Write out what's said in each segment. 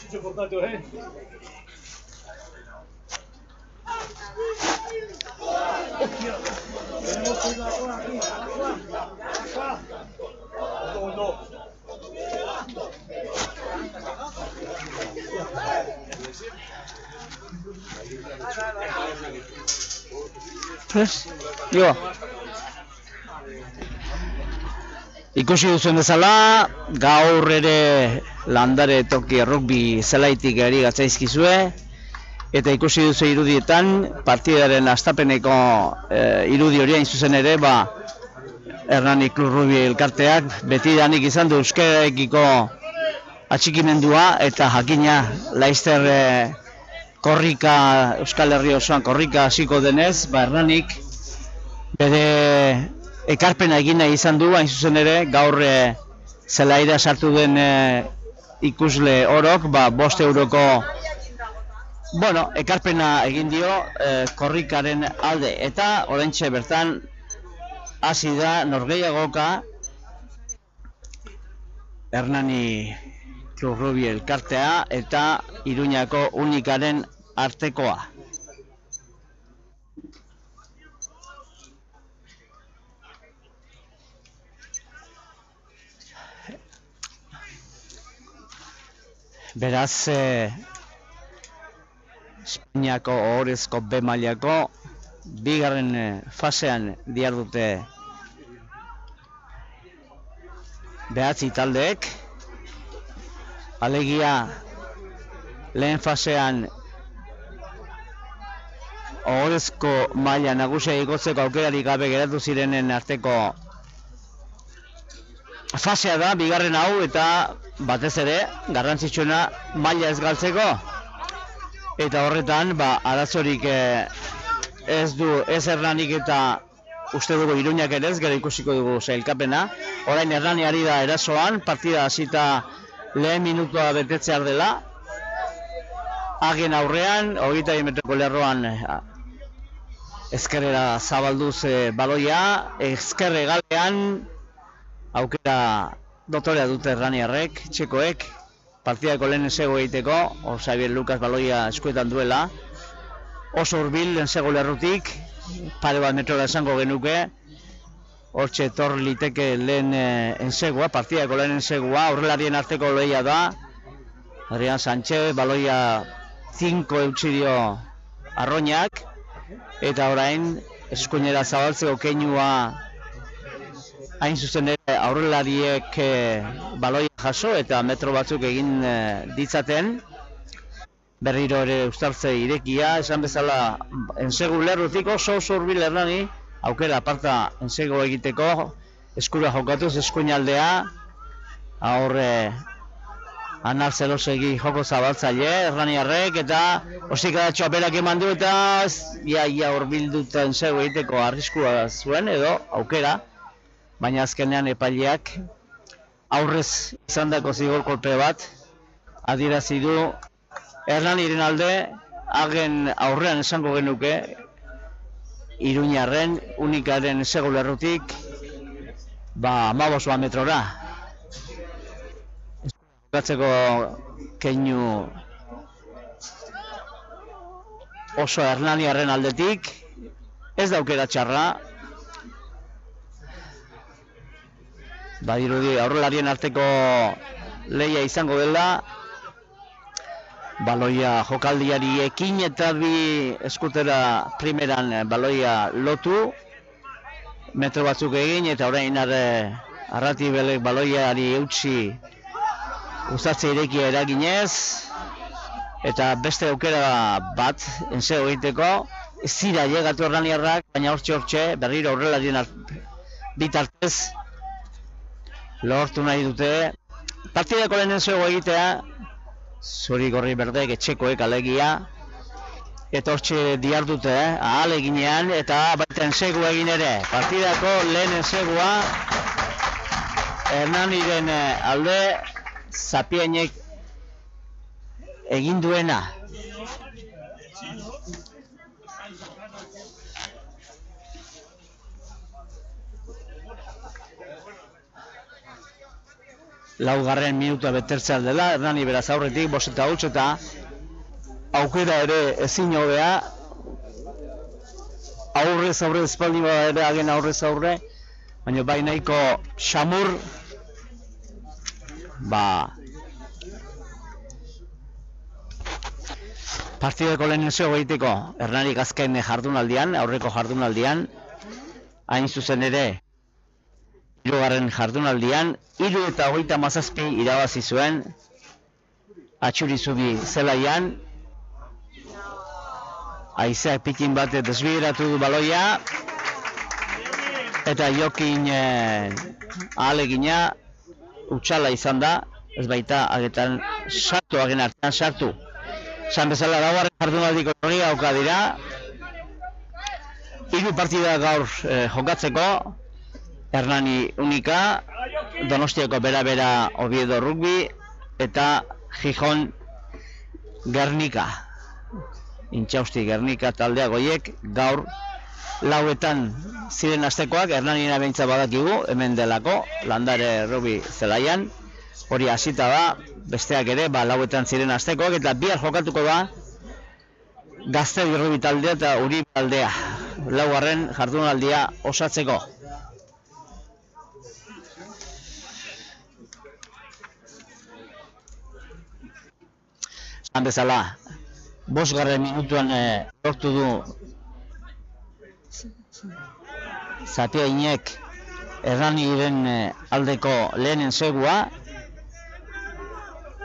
Soportato, Jo. Ikusi duzuen bezala, gaur ere landare toki rugby zelaitik ari gatzaizkizue, eta ikusi duzu irudietan, partidaren hastapeneko irudi hori hain zuzen ere, Hernani Klub Rugby elkarteak betidanik izan du euskararekiko atxikimendua, eta jakina Laster korrika, Euskal Herri osoan korrika hasiko denez, Hernanik bere ekarpena egin nahi izan du, hain zuzen ere, gaur zelaira sartu den ikusle orok, 5 euroko ekarpena egin dio korrikaren alde, eta oraintxe bertan hasi da norgehiagoka Hernani Klub Rugby elkartea eta Iruñako Unikaren artekoa. Beraz, Espainiako ohorezko B mailako bigarren fasean dihardute 9 taldeek. Alegia, lehen fasean ohorezko maila nagusia igotzeko aukerarik gabe geratu zirenen arteko fasea da, bigarren hau, eta batez ere, garrantzitsuena maila ez galtzeko. Eta horretan, arazorik ez du, ez Hernanik eta uste dugu Iruñak ere ez, gero ikusiko dugu sailkapena. Orain Hernani ari da erasoan, partida hasita lehen minutua betetzear dela. Hagen aurrean, 21 metroko lerroan ezkerrera zabalduz baloia, ezkerre galean aukera dotorea dute Hernaniarrek, txekoek, partidako lehen ensego egiteko, hor Xavier Lucas baloia eskuetan duela, oso hurbil ensego lerrutik, pare bat metrora esango genuke, hortxe etor liteke lehen ensegoa, partidako lehen ensegoa, aurrelarien arteko lehia da, Adrián Sánchez, baloia 5 eutsi dio Arroñak, eta orain eskuinera zabaltzeko keinua hain zuzen ere aurrelariek baloia jaso eta metro batzuk egin ditzaten. Berriro ere uztartze irekia, esan bezala ensegu lerrutik oso hurbil Hernani, aukera aparta ensego egiteko, eskura jokatuz eskuinaldea, aurre Anar Zelosegi joko zabaltzaile Hernaniarrek, eta ostikadatxoa berak eman du eta ia hurbilduta ensego egiteko arriskua zuen edo aukera. Baina azkenean epaileak aurrez izandako zigor kolpe bat adierazi du Hernaniren alde, Hagen aurrean esango genuke Iruñarren Unikaren ensego lerrutik 15 metrora. Jokatzeko keinu oso Hernaniarren aldetik, ez da aukera txarra. Badirudi aurrelarien arteko lehia izango dela, baloia jokaldiari ekin eta bi eskutera primeran baloia lotu, metro batzuk egin eta orain Arratibelek baloiari eutsi uzatze irekia eraginez, eta beste aukera bat ensego egiteko, zira llegatu Hernaniarrak, baina hortxe berriro aurrelarien bitartez lortu nahi dute. Partidako lehen ensego egitea, zuri gorri berdek etxekoek alegia, eta hortxe diardute, ahaleginean, eta baita ensegu egin ere. Partidako lehen ensegua Hernaniren alde Zapienek egin duena. Laugarren minutua betertze aldela, Hernani beraz aurretik, 5-8 eta aukera ere ezin hobea. Aurrez aurre espaldi bada ere hagen aurrez aurre, baina bai nahiko xamur, partidako lehen ensego egiteko Hernanik azken jardunaldian, aurreko jardunaldian, hain zuzen ere, 3. jardunaldian, 3-27 irabazi zuen, Atxurizubi zelaian, haizeak pikin bat desbideratu du baloia, eta Jokin ahalegina utxala izan da, ez baita agetan sartu, hagen artean sartu. Esan bezala laugarren jardunaldiko hori auka dira, 3 partida gaur jokatzeko, Hernani Unika, Donostiako bera Oviedo Rugby, eta Gijón Gernika. Intxausti Gernika taldea goiek gaur lauetan ziren astekoak, Hernanina beintza badakigu, hemen delako, Landare Rugby zelaian, hori hasita da, besteak ere, lauetan ziren astekoak, eta bihar jokatuko da Gaztedi Rugby taldea eta Uribe taldea, laugarren jardunaldia osatzeko. Esan bezala, 5. minutuan lortu du Zapiainek Hernaniren aldeko lehen ensegua,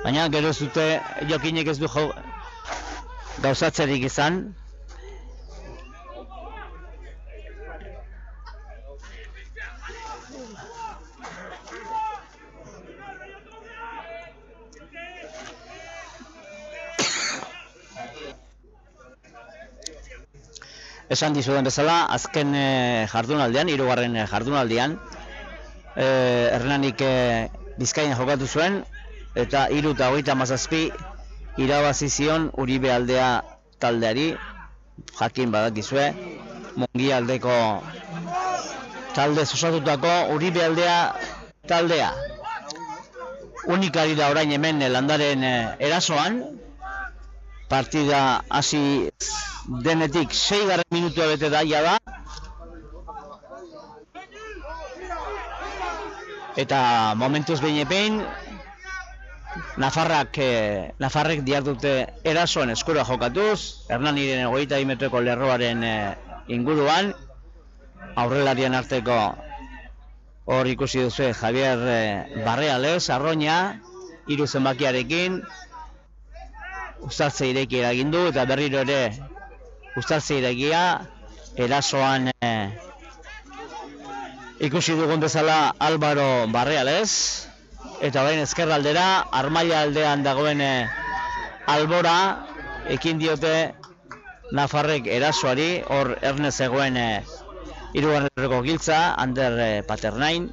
baina gero ez dute Jokinek ez du gauzatzerik izan. Esan dizuden bezala, azken jardunaldian, 3. jardunaldian, Hernanik Bizkaian jokatu zuen, eta 3-27 irabazi zion Uribe aldea taldeari, jakin badakizue, Mungia aldeko talde osatutako Uribe aldea taldea. Unika dira orain hemen Landaren erasoan, partida hasi denetik 6. minutua bete daia da, eta momentuz behin Nafarrek diardute erasoan eskura jokatuz, Hernaniren 22 metroko lerroaren inguruan, aurrelarian arteko hor ikusi duzu Javier Barreales, Arroña, 3 zenbakiarekin, Uztartze ireki eragindu, eta berriro ere Uztartze irekia erasoan ikusi dugun bezala Álvaro Barreales, eta orain ezkerraldera, Armaia aldean dagoen Albora ekin diote Nafarrek erasoari, hor Ernez egoen 3. giltza, Ander Paternain,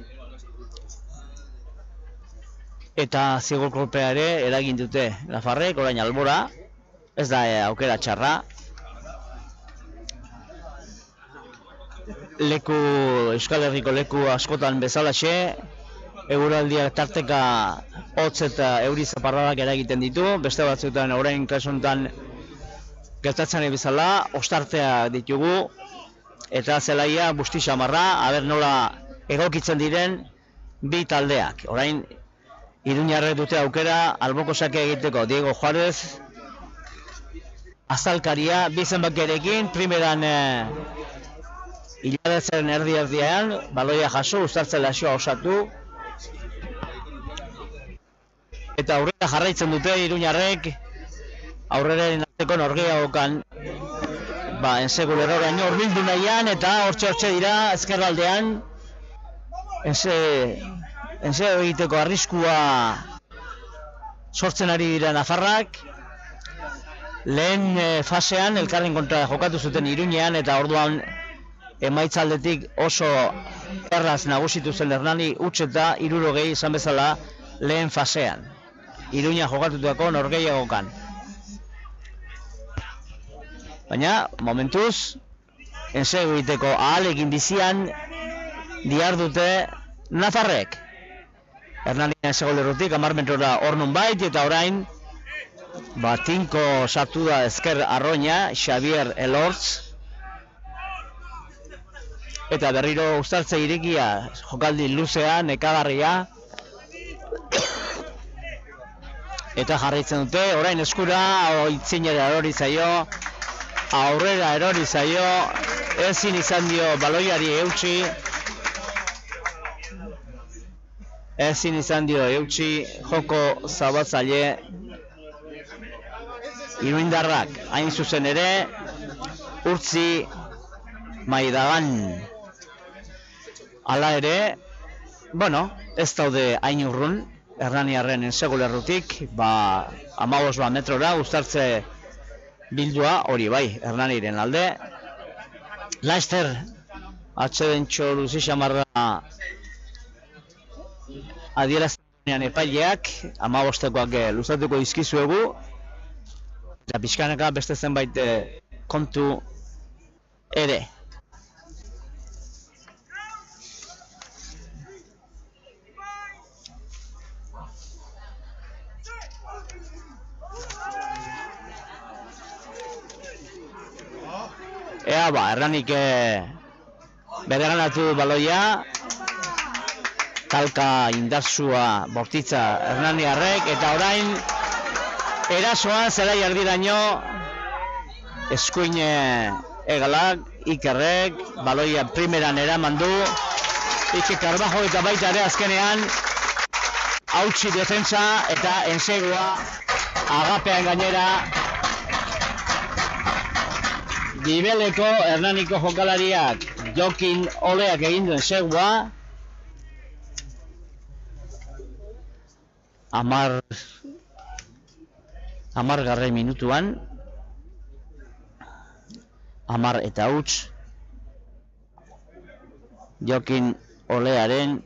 eta zigorkolpea ere eragin dute Nafarrek, orain Albora, ez da aukera txarra. Euskal Herriko leku askotan bezalaxe, eguraldiak tarteka hotz eta euri zaparradak eragiten ditu, beste batzuetan orain kasuntan gertatzen bezala, ostarteak ditugu, eta zelaia busti xamarra, aber nola egokitzen diren bi taldeak. Orain Iruñarrek dute aukera alboko sake egiteko, Diego Juárez azalkaria bi zenbakiarekin, primeran hilabetzen erdi-erdian, baloia jaso, Uztartze lasioa osatu, eta aurrera jarraitzen dute Iruñarrek, aurreraren arteko norgehiagokan ensegu lerroraino horbildu nahian, eta hortxe dira ezkerraldean ensegu egiteko arriskua sortzen ari dira nafarrak. Lehen fasean elkarren kontra jokatu zuten Iruñean, eta orduan emaitzaldetik oso erraz nagusitu zen Hernani, huts eta 60 izan bezala lehen fasean. Iruña jokatutako norgehiagokan. Baina, momentuz, ensegu egiteko ahalekin bizian dihardute nafarrek. Hernanien ensegu lerrotik 10 metrora hor nunbait, eta orain tinko sartu da ezker arroina, Xavier Elortz, eta berriro uztartze irekia, jokaldi luzea, nekagarria, eta jarraitzen dute, orain eskura, itzinera erori zaio, aurrera erori zaio, ezin izan dio baloiari eutsi, joko zabatzaile iruindarrak, hain zuzen ere, Urtzi Maidagan. Hala ere, ez daude hain urrun, Hernaniarren ensegu lerrotik, 15 metrora uztartze bildua hori bai, Hernaniren alde. Laster, atxedentxo luzi xamarra adieraztenean epaileak, 15koak luzatuko dizkizuegu, eta pixkanaka beste zenbait kontu ere. Hernanik bereganatu baloia, talka indartsua bortitza Hernaniarrek, eta orain erasoan zelai erdiraino eskuin egalak, Ikerrek, baloia primeran eraman du, Ike Carbajo eta baita ere azkenean hautsi defentsa eta ensegua agapean gainera Gibeleko Hernaniko jokalariak Jokin Oleak egin duen segua. 10. minutuan 10 eta huts Jokin Olearen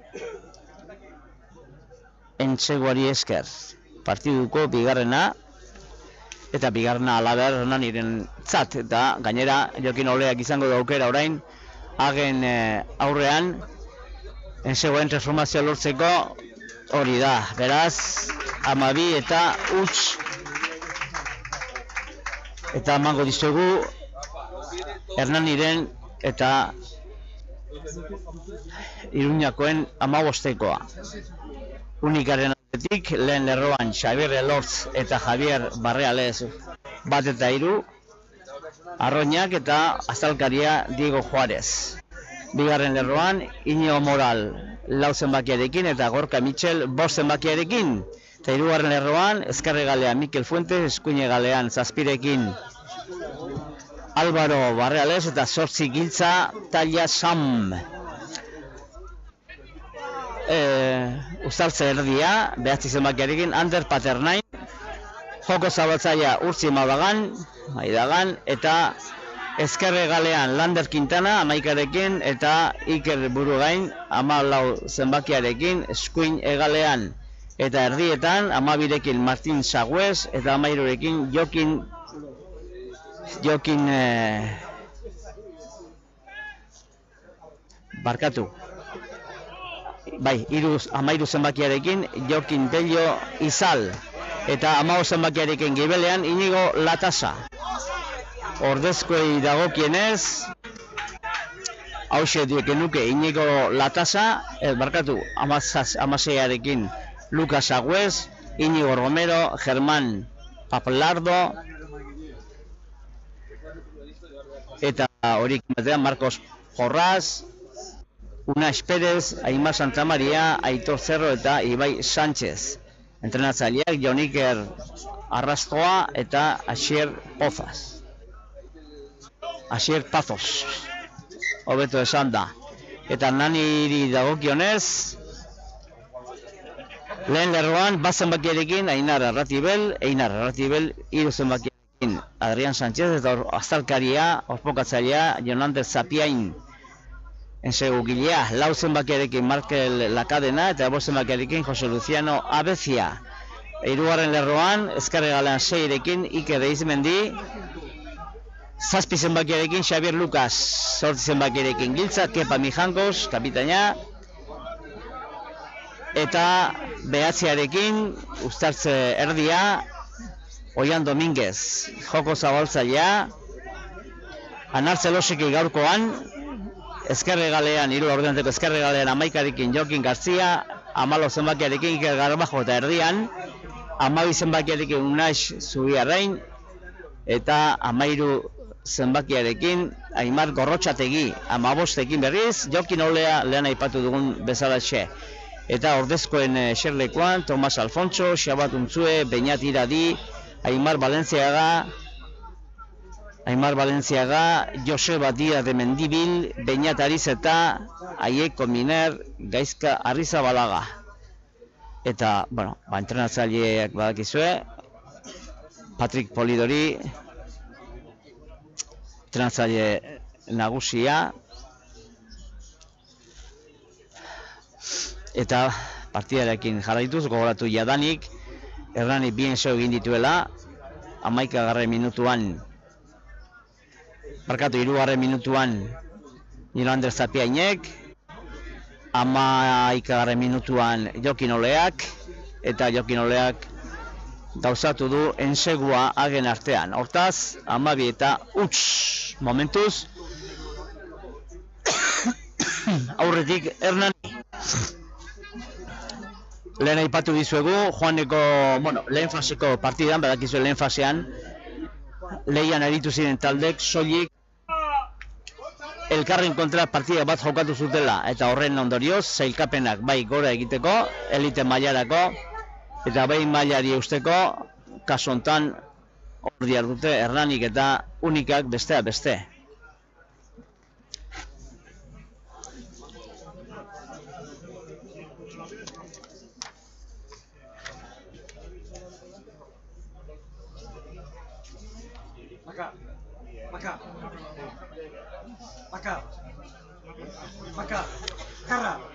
entseguari esker partiduko bigarrena, eta bigarrena alaber Hernaniren zat, eta gainera Jokin Oleak izango du aukera orain hagen aurrean enseguen transformazioa lortzeko. Hori da, beraz 12 eta huts eta emango dizugu Hernaniren eta Iruñakoen 15koa. Unikaren aldetik lehen lerroan Xavier Elortz eta Javier Barreales 1 eta 3, Arroñak eta azalkaria Diego Juárez. Bigarren lerroan Iñigo Moral 4 zenbakiarekin eta Gorka Mitchell 5 zenbakiarekin. Eta hirugarren lerroan ezkerregalean Mikel Fuentes, eskuinegalean 7rekin Álvaro Barreales eta 8 giltza Talia Sam. Uztartze erdia 9 zenbakiarekin Ander Paternain, joko zabatzaia Urtzi Maidagan eta ezkerregalean Lander Quintana 11rekin eta Iker Burugain 14 zenbakiarekin, eskuin egalean eta erdietan 12rekin Martin Sagüez eta 13rekin Jokin barkatu. Bai, 13 zenbakiarekin Jokin Tello Izal eta 15 zenbakiarekin gibelean Inigo Latasa. Ordezkoei dagokienez, hauxe diekenuke Inigo Latasa, barkatu, 16arekin Lucas Agüez, Inigo Romero, Germán Paplardo, eta horik batean Marcos Porras, Unai Pérez, Aimar Santamaria, Aitor Cerro eta Ibai Sánchez. Entrenatzaileak Jon Iker Arrastoa eta Asier Pozas. Asier Pazos, hobeto esan da. Eta naniri dagokionez, lehen lerroan, bat zenbakiarekin, Einar Arratibel, hiru zenbakiarekin, Adrián Sánchez, eta azalkaria, ospokatzailea, Jonander Zapiain, ensegugilea, lau zenbakiarekin Markel Lakadena, eta bost zenbakiarekin Jose Luciano Abezia. Hirugarren lerroan, Ezkerregalean 6-erekin, Iker Deizmendi, 7 zenbakiarekin Xavier Lucas, 8 zenbakiarekin Giltza, Kepa Mijankos, kapitaina, eta 9arekin Uztartze erdia, Oian Dominguez, joko zabaltzailea, Anar Zelosiki gaurkoan, Ezkerregalean, 3 ordenateko Ezkerregalean 11arekin Jokin Garzia, 14 zenbakiarekin Iker Garbajo eta erdian, 12 zenbakiarekin Unais Zubiarrain, eta 13 zenbakiarekin Aimar Gorrotxategi, 15ekin berriz, Jokin Olea lehen aipatu dugun bezalaxe. Eta ordezkoen eserlekuan, Tomas Alfonso, Xabat Untzue, Beñat Iradi, Aimar Valenciaga, Joseba Díaz de Mendibil, Beñat Arizeta, Aieko Miner, Gaizka Arrizabalaga. Eta, bueno, entrenatzaileak badakizue, Patrick Polidori, entrenatzaile nagusia, eta partidarekin jarraituz, gogoratu jadanik, Hernani bien zeo egin dituela, 11. minutuan, 3. minutuan, Jonander Zapiainek, 11. minutuan Jokin Oleak, eta Jokin Oleak gauzatu du ensegua hagen artean. Hortaz, 12 eta huts momentuz, aurretik Hernani. Lehen aipatu dizuegu, joaneko, lehen faseko partidan, badakizue lehen fasean, lehian aritu ziren taldek, soilik elkarren kontra partida bat jokatu zutela, eta horren ondorioz, sailkapenak bai gora egiteko, elite mailarako, eta bai mailari eusteko, kasu hontan hor dihardute Hernanik eta Unikak bestea beste.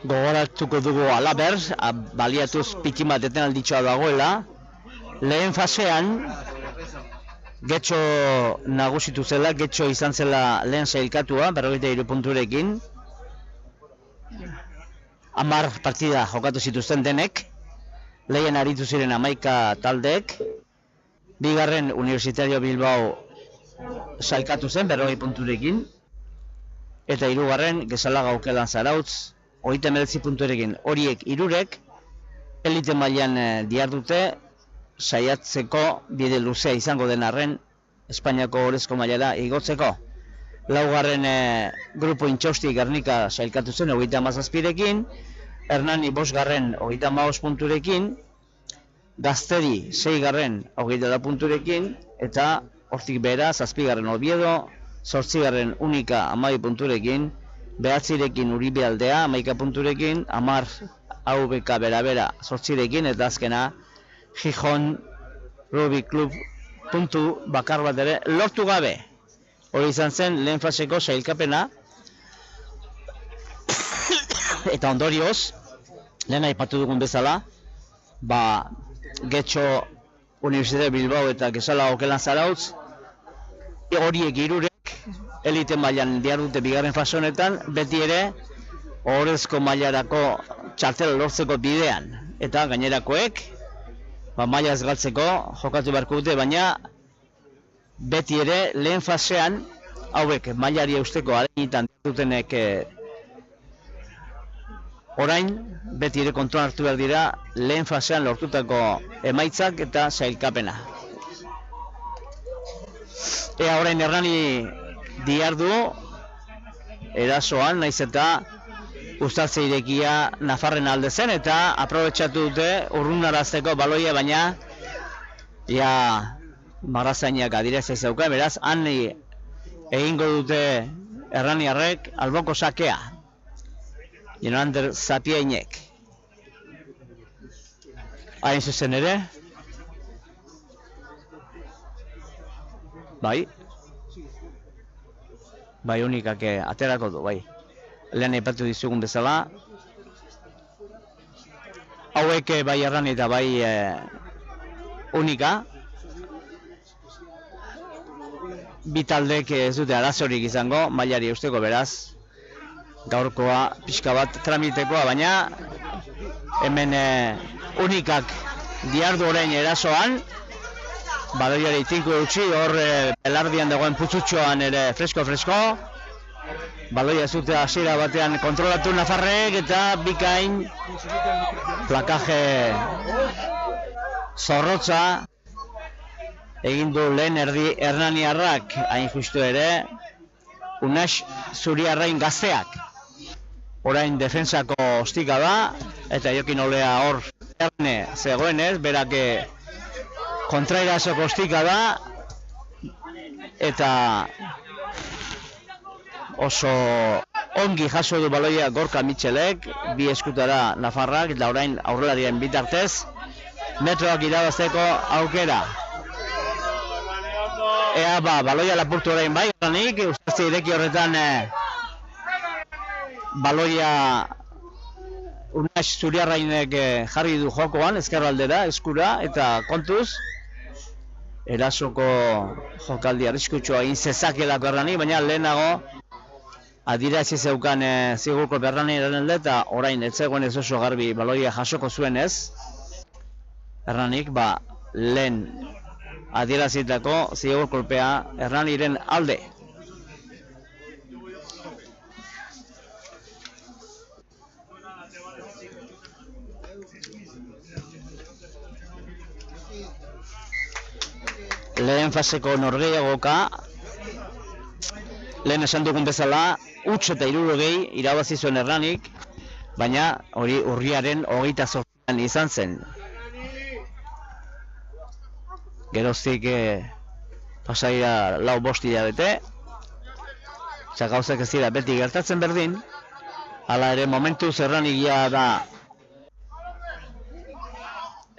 Gogoratuko dugu alaber, baliatuz pikin bat etenalditxoa dagoela. Lehen fasean, Getxo nagusitu zela, Getxo izan zela lehen sailkatua, 43 punturekin. 10 partida jokatu zituzten denek, lehen aritu ziren 11 taldeek. Bigarren Universitario Bilbao sailkatu zen, 40 punturekin. Eta hirugarren Gezalaga Aukelan Zarautz, 39 punturekin. Horiek hirurek elite mailan dihardute, saiatzeko bide luzea izango den arren Espainiako orezko mailara igotzeko. Laugarren grupo Intxausti Gernika sailkatu zen 37rekin, Hernani 5garren 35 punturekin, Gaztedi 6garren 24 punturekin, eta hortik behera 7garren Oviedo, 8garren Unika 12 punturekin, 9rekin Uribe Aldea 11 punturekin, 10 AVK bera 8rekin, eta azkena Gijon Rugby Club puntu bakar bat ere lortu gabe. Hori izan zen lehen faseko sailkapena, eta ondorioz, lehen aipatu dugun bezala, Getxo Universitate Bilbao eta Gezalaga Aukelan Zarautz, horiek hirurek elite mailan dihardute bigarren fase honetan, beti ere ohorezko mailarako txartela lortzeko bidean, eta gainerakoek maila ez galtzeko jokatu beharko dute, baina beti ere lehen fasean hauek mailari eusteko aleinetan dutenek orain beti ere kontuan hartu behar dira lehen fasean lortutako emaitzak eta sailkapena. Ea orain Hernani dihardu erasoan, naiz eta Uztartze irekia Nafarren alde zen, eta aprobetxatu dute urrunarazteko baloia, baina ia marrazainak adirazia zeuka, beraz, han egingo dute erraniarrek alboko sakea. Jonander Zapiainek. Hain zuzen ere. Bai. Bai, unikak aterako du, bai. Lehen aipatu dizugun bezala. Hauek bai errani eta bai unika. Bi taldek ez dute arazorik izango, mailari eusteko beraz. Gaurkoa pixka bat tramitekoa, baina hemen unikak diardu orain erasoan. Baloiari tinko utzi, hor belardian dagoen putzutxoan ere fresko. Baloia zute hasiera batean kontrolatu Nafarrek eta bikain plakaje zorrotza egin du lehen hernaniarrak, hain justu ere Unax Zuriarrain gazteak. Orain defensako ostika da eta Jokin Olea hor erne zegoenez, berak kontrairasoko ostika da eta oso ongi jaso du baloia Gorka Mitxelek, bi eskutara Nafarrak eta orain aurrelarien bitartez metroak irabazteko aukera. Ea baloia lapurtu orain bai, oranik, ustazte ireki horretan baloia Unax Zuriarrainek jarri du jokoan, ezkerraldera, eskura, eta kontuz erasoko jokaldi arriskutsua egin zezakelako erranik, baina lehenago adirazi zeukan zigurko Erraniaren alde eta orain ez zegoen ez oso garbi baloia jasoko zuenez. Erranik, lehen adierazitako zigurkolpea Erraniren alde. Lehen faseko norgehiagoka, lehen esan dugun bezala, huts eta 60 irabazi zuen Erranik, baina hori urriaren 28an izan zen. Geroztik pasaira 4-5 hilabete, gauzak ez dira beti gertatzen berdin, hala ere momentuz Erranik da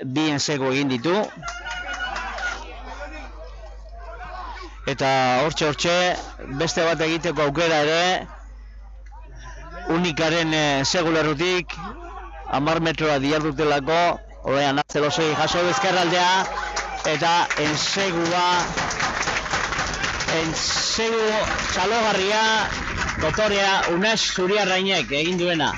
bien sego egin ditu, eta hortxe beste bat egiteko aukera ere unikaren segulerrutik 10 metroa diardutelako, horrean atzelosoi jaso ezkerraldea eta ensegu txalogarria dotorea Unax Zuriarrainek egin duena.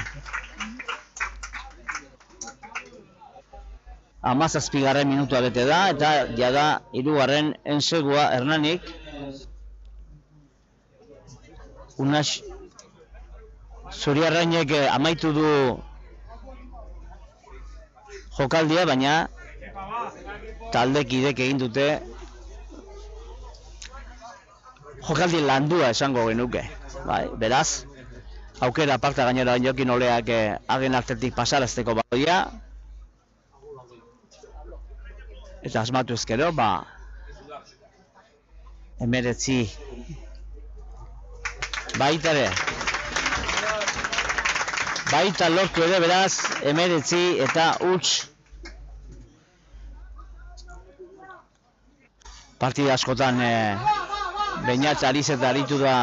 17. minutua bete da eta jada 3. ensegua Hernanik. Unax Zuriarrainek amaitu du jokaldia, baina taldekidek egin dute jokaldi landua esango genuke. Beraz, aukera aparta gainera Jokin Oleak hagen artetik pasarazteko baloia. Eta asmatu ezkero, 19 baitare. Baita lortu ere, beraz, 19 eta huts. Partida askotan Beñat Arizeta aritu da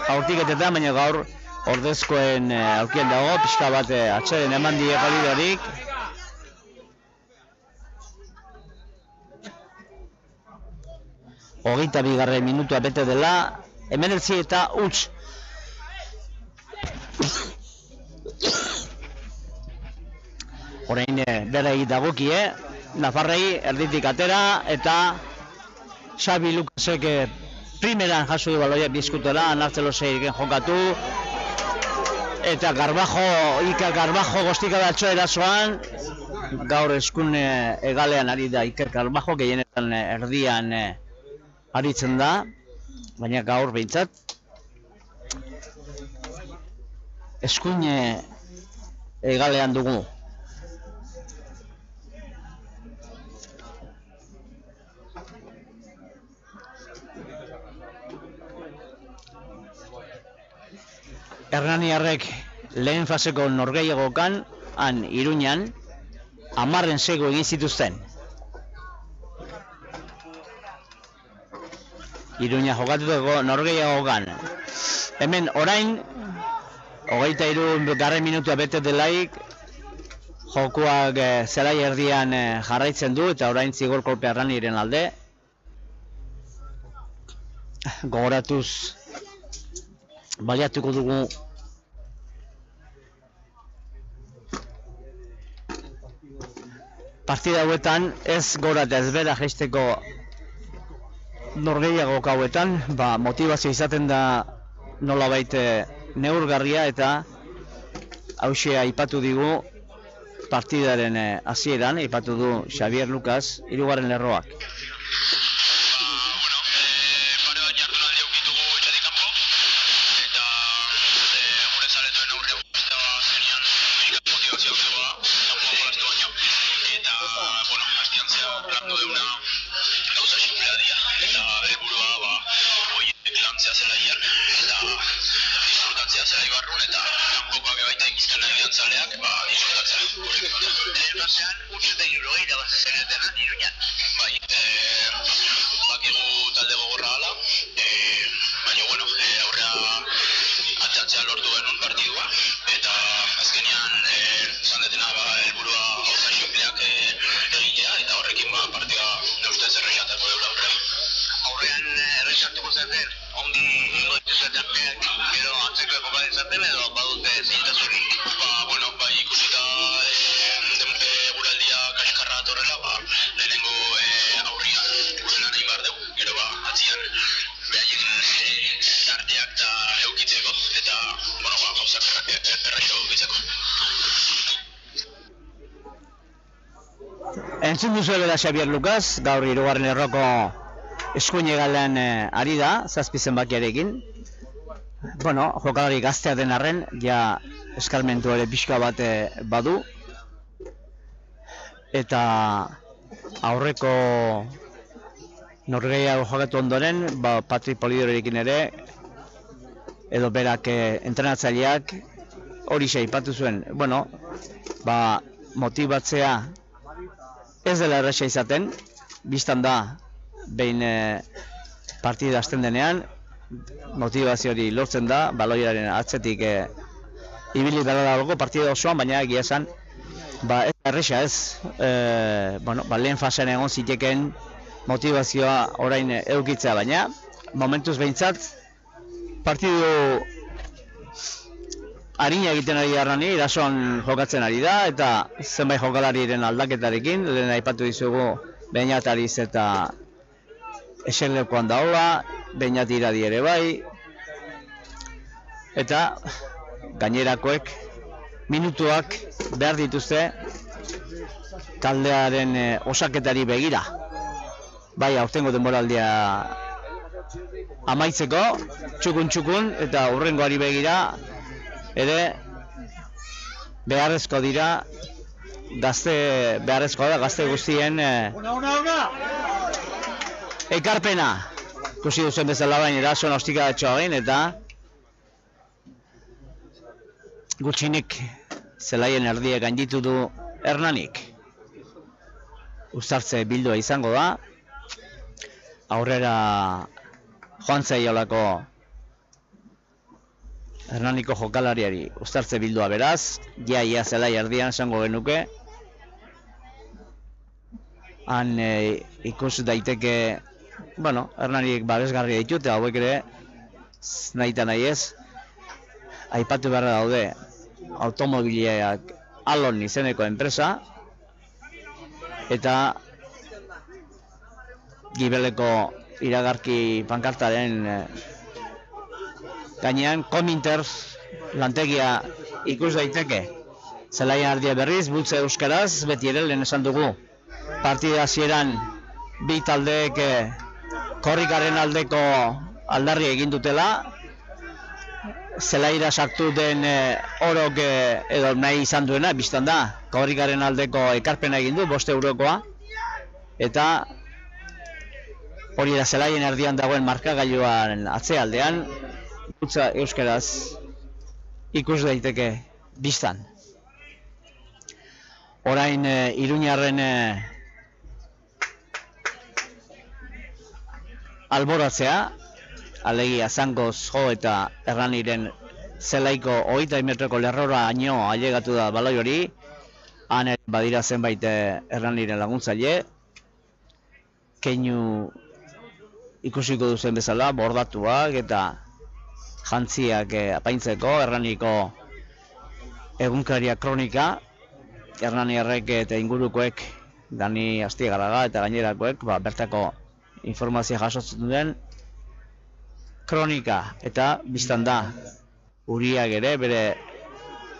aurtiketetan, baina gaur ordezkoen aurkien dago, pixka bat atxeden eman die kalidorik. Hogeita 2. minutua bete dela, 19 eta huts. Orain berei dagokie, Nafarrei erditik atera eta Xabi Lukasek primeran jaso du baloia bizkutera, Nartzeloseiken jokatu eta Iker Garbajo gostika da atxo erasoan. Gaur eskun egalean ari da Iker Garbajo, gehienetan erdian aritzen da, baina gaur behintzat eskuin egalean dugu. Hernaniarrek lehen faseko norgehiagokan, han Iruñan, 10 sego egin zituzten. Iruña jokatutako norgehiagokan. Hemen orain, 23 minutua bete delaik, jokuak zelai erdian jarraitzen du, eta orain zigor kolpe Hernaniren alde. Gogoratuz, baliatuko dugu partida hauetan ez gora eta ez bera jaisteko norgehiagok hauetan, motivazio izaten da nolabait neurgarria, eta hauxe aipatu digu partidaren hasieran, aipatu du Xavier Lucas, 3. lerroak. Entzun duzu bera Xavier Lucas, gaur 3. lerroko eskuin egalean ari da, 7 zenbakiarekin. Jokalari gaztea den arren, ja eskarmentu ere pixka bat badu. Eta aurreko norgehiago jokatu ondoren, Patri Polidorekin ere, edo berak entrenatzaileak hori aipatu zuen. Motibatzea ez dela erraza izaten, biztan da behin partida hasten denean, motivazio hori lortzen da, baloiaren atzetik ibili behar dago partida osoan, baina egia esan, ez erraza ez, lehen fasean egon zitekeen motivazioa orain edukitzea, baina momentuz behintzat, partidu harina egiten ari Hernani, irasoan jokatzen ari da, eta zenbait jokalariren aldaketarekin, lehen aipatu dizugu Beñat Ariz eta eserlekoan daola, Beñat Iradi ere bai, eta gainerakoek minutuak behar dituzte taldearen osaketari begira. Bai, aurtengo denboraldia amaitzeko, txukun, eta hurrengoari begira, ere beharrezko dira gazte guztien ekarpena. Ikusi duzen bezala bain erasoan ostikadatxoa egin, eta gutxinik zelaien erdiek gainditu du Hernanik. Uztartze bildua izango da, aurrera joan zaiolako Hernaniko jokalariari uztartze bildua beraz, ia zelai erdian esango genuke. Han ikus daiteke, Hernanik babesgarria ditu, eta hauek ere, nahi eta nahi ez, aipatu beharra daude, automobiliak Alon izeneko enpresa, eta Gibeleko iragarki pankartaren gainean Kominter lantegia ikus daiteke. Zelaian ardia berriz, bultze euskaraz, beti ere lehen esan dugu. Partida hasieran bi taldeek korrikaren aldeko aldarri egin dutela. Zelaira sartu den orok edo nahi izan duena, biztan da, korrikaren aldeko ekarpena egin du, 5 eurokoa. Eta hori da zelaien erdian dagoen markagailuaren atzealdean, gutza euskaraz ikus daiteke bistan. Orain Iruñarren alboratzea, alegia Zangoz jo eta Erraniren zelaiko 20 metroko lerrora haino ailegatu da baloi hori, han badira zenbait Erraniren laguntzaile, keinu ikusiko duzen bezala, bordatuak eta jantziak apaintzeko, Erraniko egunkaria kronika, Hernaniarrek eta ingurukoek, Dani Astigarraga eta gainerakoek, bertako informazioa jasotzen duen kronika, eta biztan da, uriak ere, bere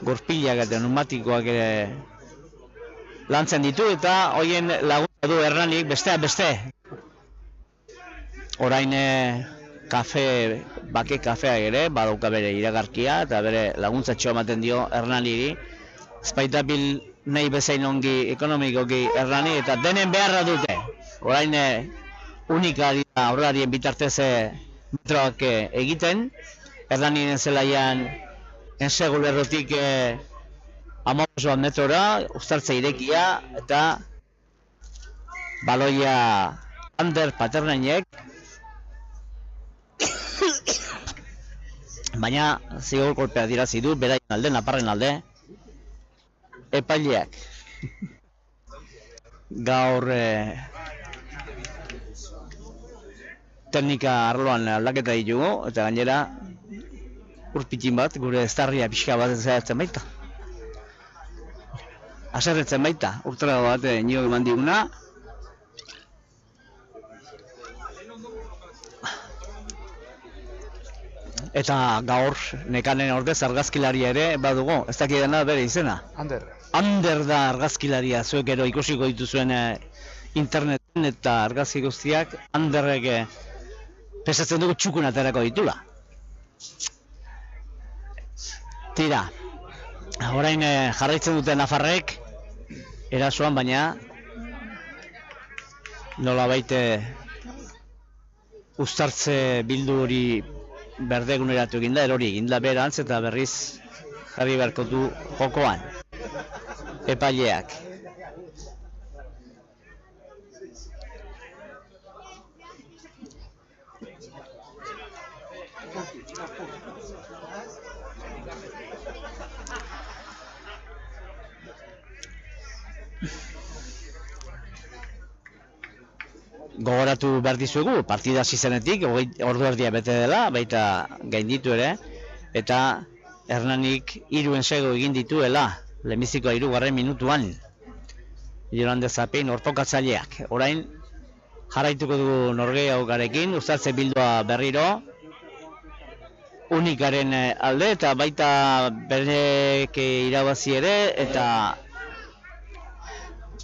gurpilak eta pneumatikoak ere lantzen ditu, eta hoien laguntza du Hernanik besteak beste. Orain bake kafeak ere, badauka bere iragarkia eta bere laguntzatxoa ematen dio Hernaniri. Espaitabil nahi bezain ongi ekonomikoki Hernani eta denen beharra dute. Orain unika dira aurrarien bitartez metroak egiten. Hernaniren zelaian ensegu lerrotik 15 metrora, uztartze irekia eta baloia Ander Paternainek. Baina zigor kolpea dirazi du, beraien alde, naparren alde, epaileak. Gaur teknika arloan aldaketa ditugu, eta gainera urpitin bat, gure estarria pixka bat zeratzen baita. Aserretzen baita, urtara bat nio eman diguna. Eta gaur nekanen ordez argazkilaria ere badugu, ez dakidana bere izena. Ander da argazkilaria, zuek ero ikusiko dituzuen interneten eta argazki guztiak Anderrek pesatzen dugu txukun aterako ditula. Tira, orain jarraitzen dute nafarrek erasoan, baina nolabait uztartze bildu hori berdeguneratu eginda, erori eginda berantz eta berriz jarri beharko du jokoan epaileak. Gogoratu behar dizuegu, partida hasi zenetik, ordu erdia bete dela, baita gainditu ere, eta Hernanik 3 ensegu egin dituela, lehenbizikoa 3. minutuan. Jolande Zapein orpokatzaileak. Orain jarraituko dugu norgehiagokarekin, uztartze bildua berriro, unikaren alde, eta baita berek irabazi ere, eta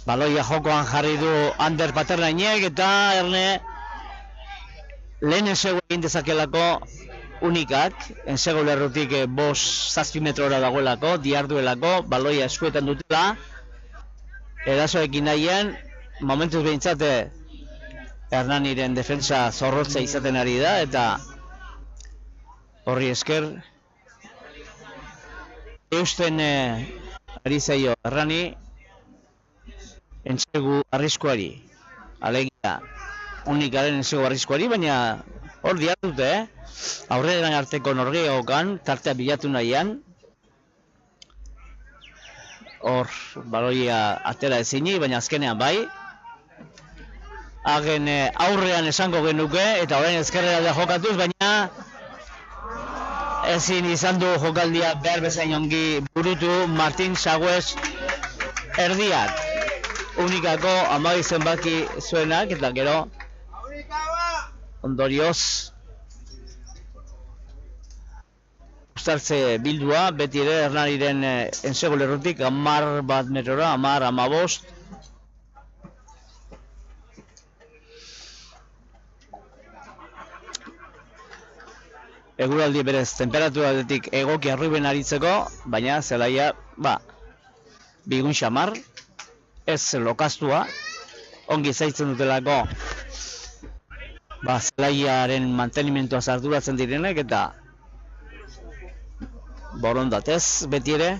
baloia jokoan jarri du Ander Paternainek eta Erne lehen ensegu egin dezakelako unikak, ensegu lerrutik 5-7 metrora dagoelako, diarduelako, baloia eskuetan dutela, erasoekin nahian, momentuz behintzat Hernaniren defensa zorrotza izaten ari da, eta horri esker eusten ari zaio Hernani ensegu arriskuari, alegia unikaren ensegu arriskuari, baina hor diardute, aurreran arteko norgehiagokan, tartea bilatu nahian, hor baloia atera ezini, baina azkenean bai, hagen aurrean esango genuke, eta orain ezkerrera da jokatuz, baina ezin izan du jokaldia behar bezain ongi burutu Martin Sagüez erdiak. Unikako 12 zenbaki zuenak, eta gero ondorioz uztartze bildua, beti ere Hernaniren ensegu lerrotik 11 metrora, 10-15. Eguraldi berez temperaturatik egoki arruiben aritzeko, baina zelaia, bigun xamar, ez lokaztua, ongi zaitzen dutelako zelaiaren mantenimentua arduratzen direnek eta borondatez beti ere.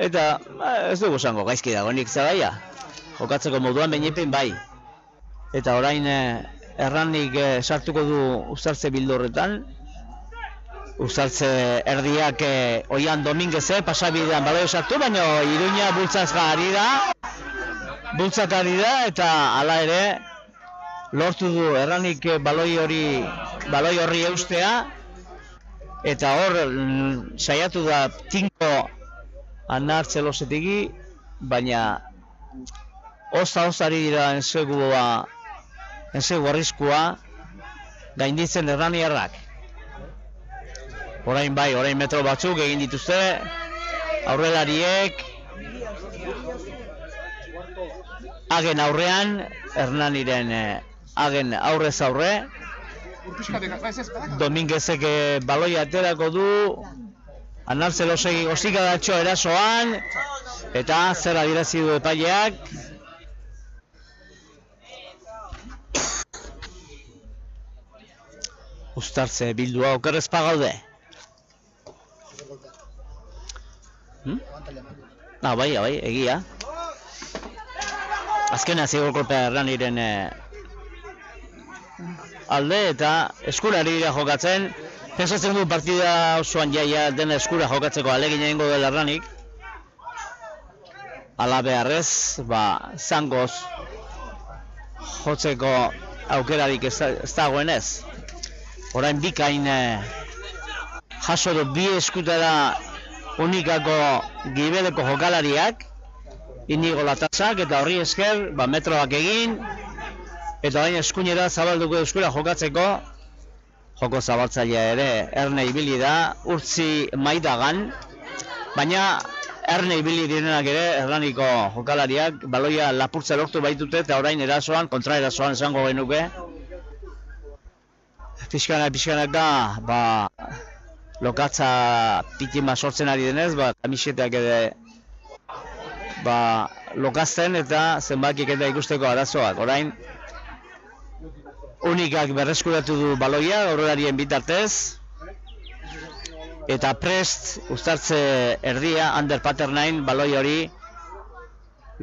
Eta ez dugu esango gaizki dagoenik zelaia. Jokatzeko moduan behinepen bai. Eta orain erranik sartuko du Uztartze bildorretan. Uztartze erdiak Oian Domingueze pasabidean baloia sartu, baina Iruña bultzakari da eta hala ere lortu du erranik baloi horri eustea eta hor saiatu da tinko Anar Txelosetegi, baina oza-ozari dira ensegu arriskua gainditzen erraniarrak. Orain bai, orain metro batzuk egin dituzte, aurrelariek, hagen aurrean, Hernaniren hagen aurrez aurre, Dominguezek baloia aterako du, Anar Txelosegi gozikadatxo erasoan, eta zer adierazi du epaileak. Uztartze bildua okerrezpa gaude. Bai, egia. Azkena zigorkolpea Hernaniren alde eta eskurari dira jokatzen. Pensatzen du partida osoan jaia dena eskura jokatzeko alegin egingo dela Erranik. Ala beharrez, zangoz jotzeko aukerarik ez dagoenez. Orain bikain jaso du bi eskutara unikako Gibeleko jokalariak, Inigo Latasak eta horri esker metroak egin eta orain eskuinera zabalduko eskura jokatzeko. Joko zabaltzailea ere Erne ibili da, Urtzi Maidagan, baina Erne ibili direnak ere Hernaniko jokalariak baloia lapurtza lortu baitute eta orain erasoan, kontraerasoan esango genuke. Pixkanaka, lokatza pitima sortzen ari denez, kamiseteak ere lokazten eta zenbakik eta ikusteko arazoak. Orain Unikak berreskuratu du baloia, aurrelarien bitartez. Eta prest, Uztartze erdia, Ander Paternain baloi hori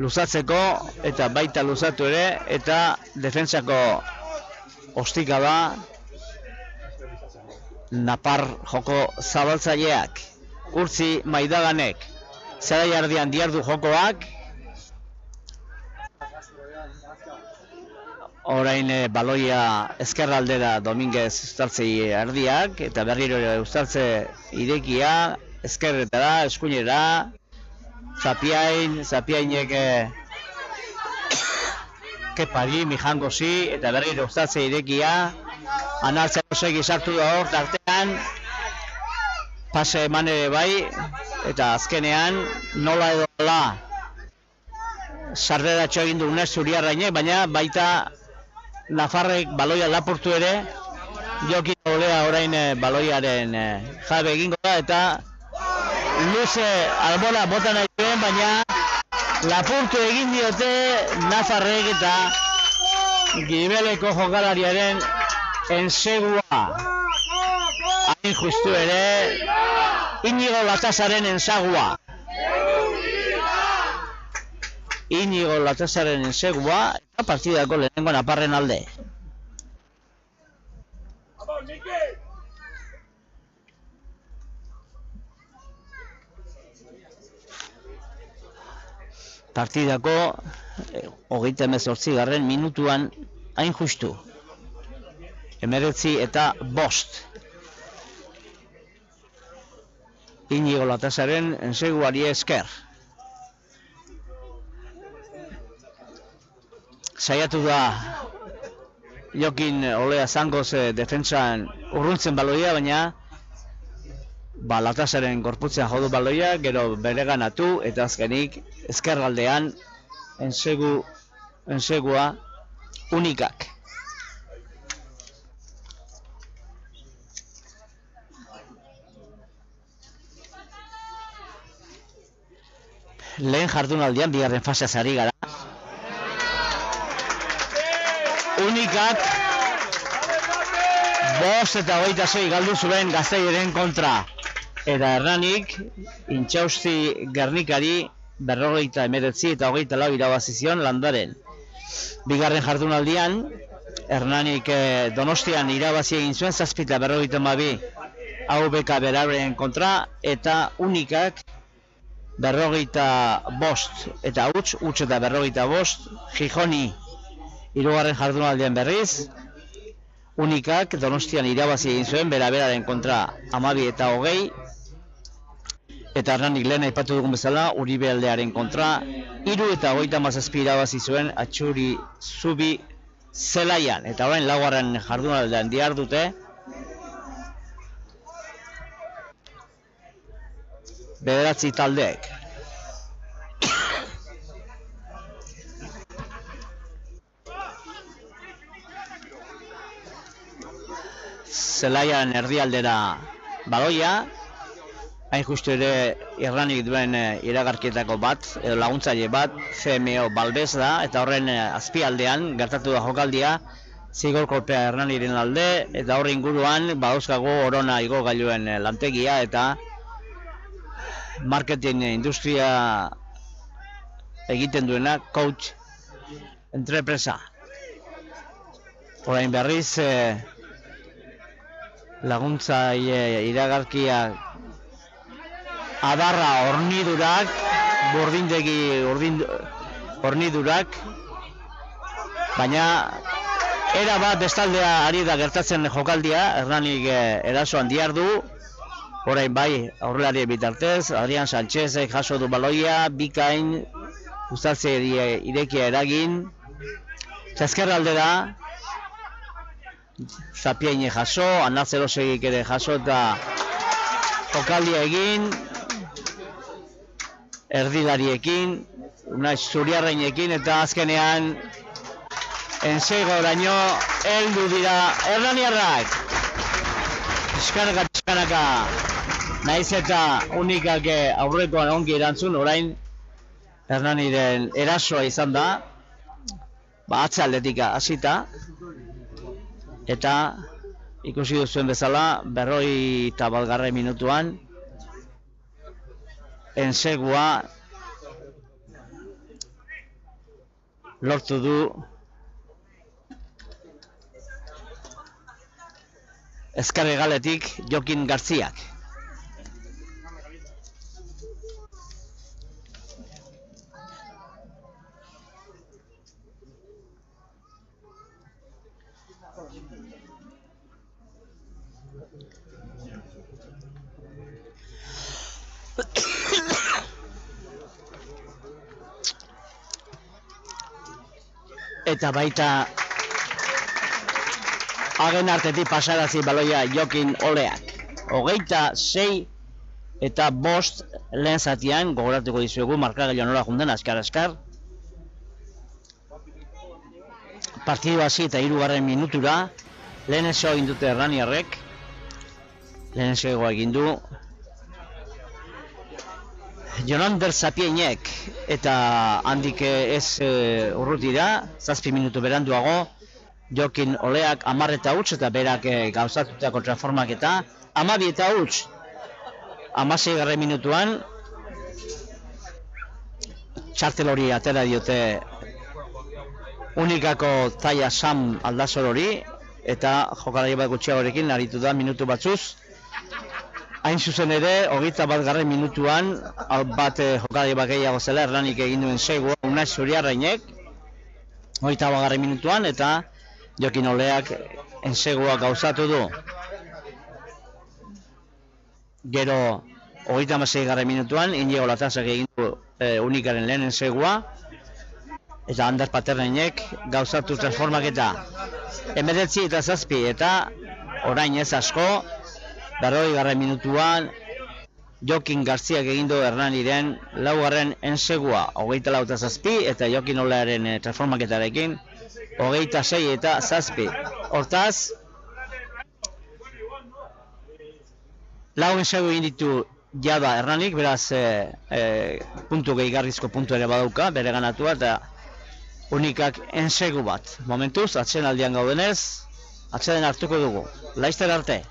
luzatzeko, eta baita luzatu ere, eta defentsako ostika da Napar joko zabaltzaileak. Urtzi Maidaganek, zelai erdian diardu jokoak. Orain baloia ezkerraldera Dominguez Uztartzei erdiak, eta berriro Uztartze irekia, ezkerretara, eskuinera, Zapiainek Kepari, Mijangozi, eta berriro Uztartze irekia, Anar Txelosegi sartu da hor tartean, pase eman ere bai, eta azkenean nola edo nola sarreratxo egin du Unes Zuriarrainek, baina baita Nafarrek baloia lapurtu ere, Jokin Olea orain baloiaren jabe egingo da, eta luze albora bota nahi duen, baina lapurtu egin diote Nafarrek eta Gibeleko jokalariaren ensegua. Hain justu ere, Inigo Latasaren ensagua. Inigo Latasaren ensegua eta partidako lehenengo Naparren alde. Partidako 38. minutuan hain justu. 19 eta 5. Inigo Latasaren enseguari esker. Saiatu da Jokin Olea zangoz defentsan urruntzen baloia, baina Latasaren gorputzean jodu baloia, gero bereganatu eta azkenik ezkerraldean ensegua Unikak. Lehen jardunaldian bigarren faseaz ari gara. Unikak 5-26 galdu zuen Gazteiren kontra. Eta Hernanik, Intxausti Gernikari 59 eta 24 irabazi zion Landaren. Bigarren jardunaldian, Hernanik Donostian irabazi egin zuen 7-52 AUBK beraren kontra, eta Unikak 45 eta huts eta 45 Gijoni hirugarren jardunaldian berriz. Unikak Donostian irabazi egin zuen beraren kontra 12 eta 20, eta Hernanik lehen aipatu dugun bezala Uribe aldearen kontra 3 eta 37 irabazi zuen Atxuri Zubi Zelaian. Eta orain laugarren jardunaldian dihardute bederatzi taldeek. Zelaian erdialdera Baloia, hain justu ere Hernanik duen iragarkietako bat, edo laguntzaile bat, CMO Balbez da, eta horren azpialdean gertatu da jokaldia, zigor kolpea Hernaniren alde, eta horre inguruan badauzkago Orona igogailuen lantegia eta marketing industria egiten duena Coach Entrepresa. Orain berriz laguntzaile iragarkia adarra hornidurak, burdindegi hornidurak, baina era bat bestaldea ari da gertatzen jokaldia. Hernanik erasoan diardu, orain bai aurrelari bitartez, Adrian Sanchezek jaso du baloia, bikain guztatze irekia eragin, ezker aldera Zapiaine jaso, Anazerosegik ere jaso eta jokaldia egin, erdilariekin, Unai Zuriarreinekin, eta azkenean Ensegoraino heldu dira hernaniarrak. Pixkanaka, naiz eta Unikak aurrekoan ongi erantzun, orain Hernaniren erasoa izan da, atzealdetik hasita, eta ikusi duzuen bezala 51 minutuan Ensegua lortu du Ezkerregaletik Jokin Garziak. Eta baita hagen artetik pasarazi baloia Jokin Oleak. 26 eta 5 lehen zatian, gogoratuko dizuegu markagailu nola junden askar. Partidu hasi eta 3. minutura, lehen eso egin dute Hernaniarrek, lehen eso egin du Jonander Zapiainek, eta handik ez urrutira, 7 minutu beranduago, Jokin Oleak 10 eta huts, eta berak gauzatutako transformaketa, 12 eta huts, 16. minutuan, txartel hori atera diote Unikako Taia Sam Aldazor hori, eta jokalari bat gutxiagorekin aritu da minutu batzuz. Hain zuzen ere, 21. minutuan, bat jokalari bat gehiago zela Hernanik egin duen Segua, Unai Zuriarreinek, 21. minutuan, eta Jokin Oleak Ensegua gauzatu du. Gero, 26. minutuan, Inigo Latazak egin du Unikaren lehen Ensegua, eta Ander Paternainek gauzatu transformaketa. 19 eta 7, eta orain ez asko, 40. minutuan, Jokin Garziak egin du Hernaniren 4. Ensegua, 24 eta 7, eta Jokin Olearen transformaketarekin, 26 eta 7. Hortaz, 4 Ensegu egin ditu jada Hernanik, beraz puntu gehigarrizko puntu ere badauka, bere ganatua, eta Unikak Ensegu bat. Momentuz, atsenaldian gaudenez, Atseden hartuko dugu. Laizter arte.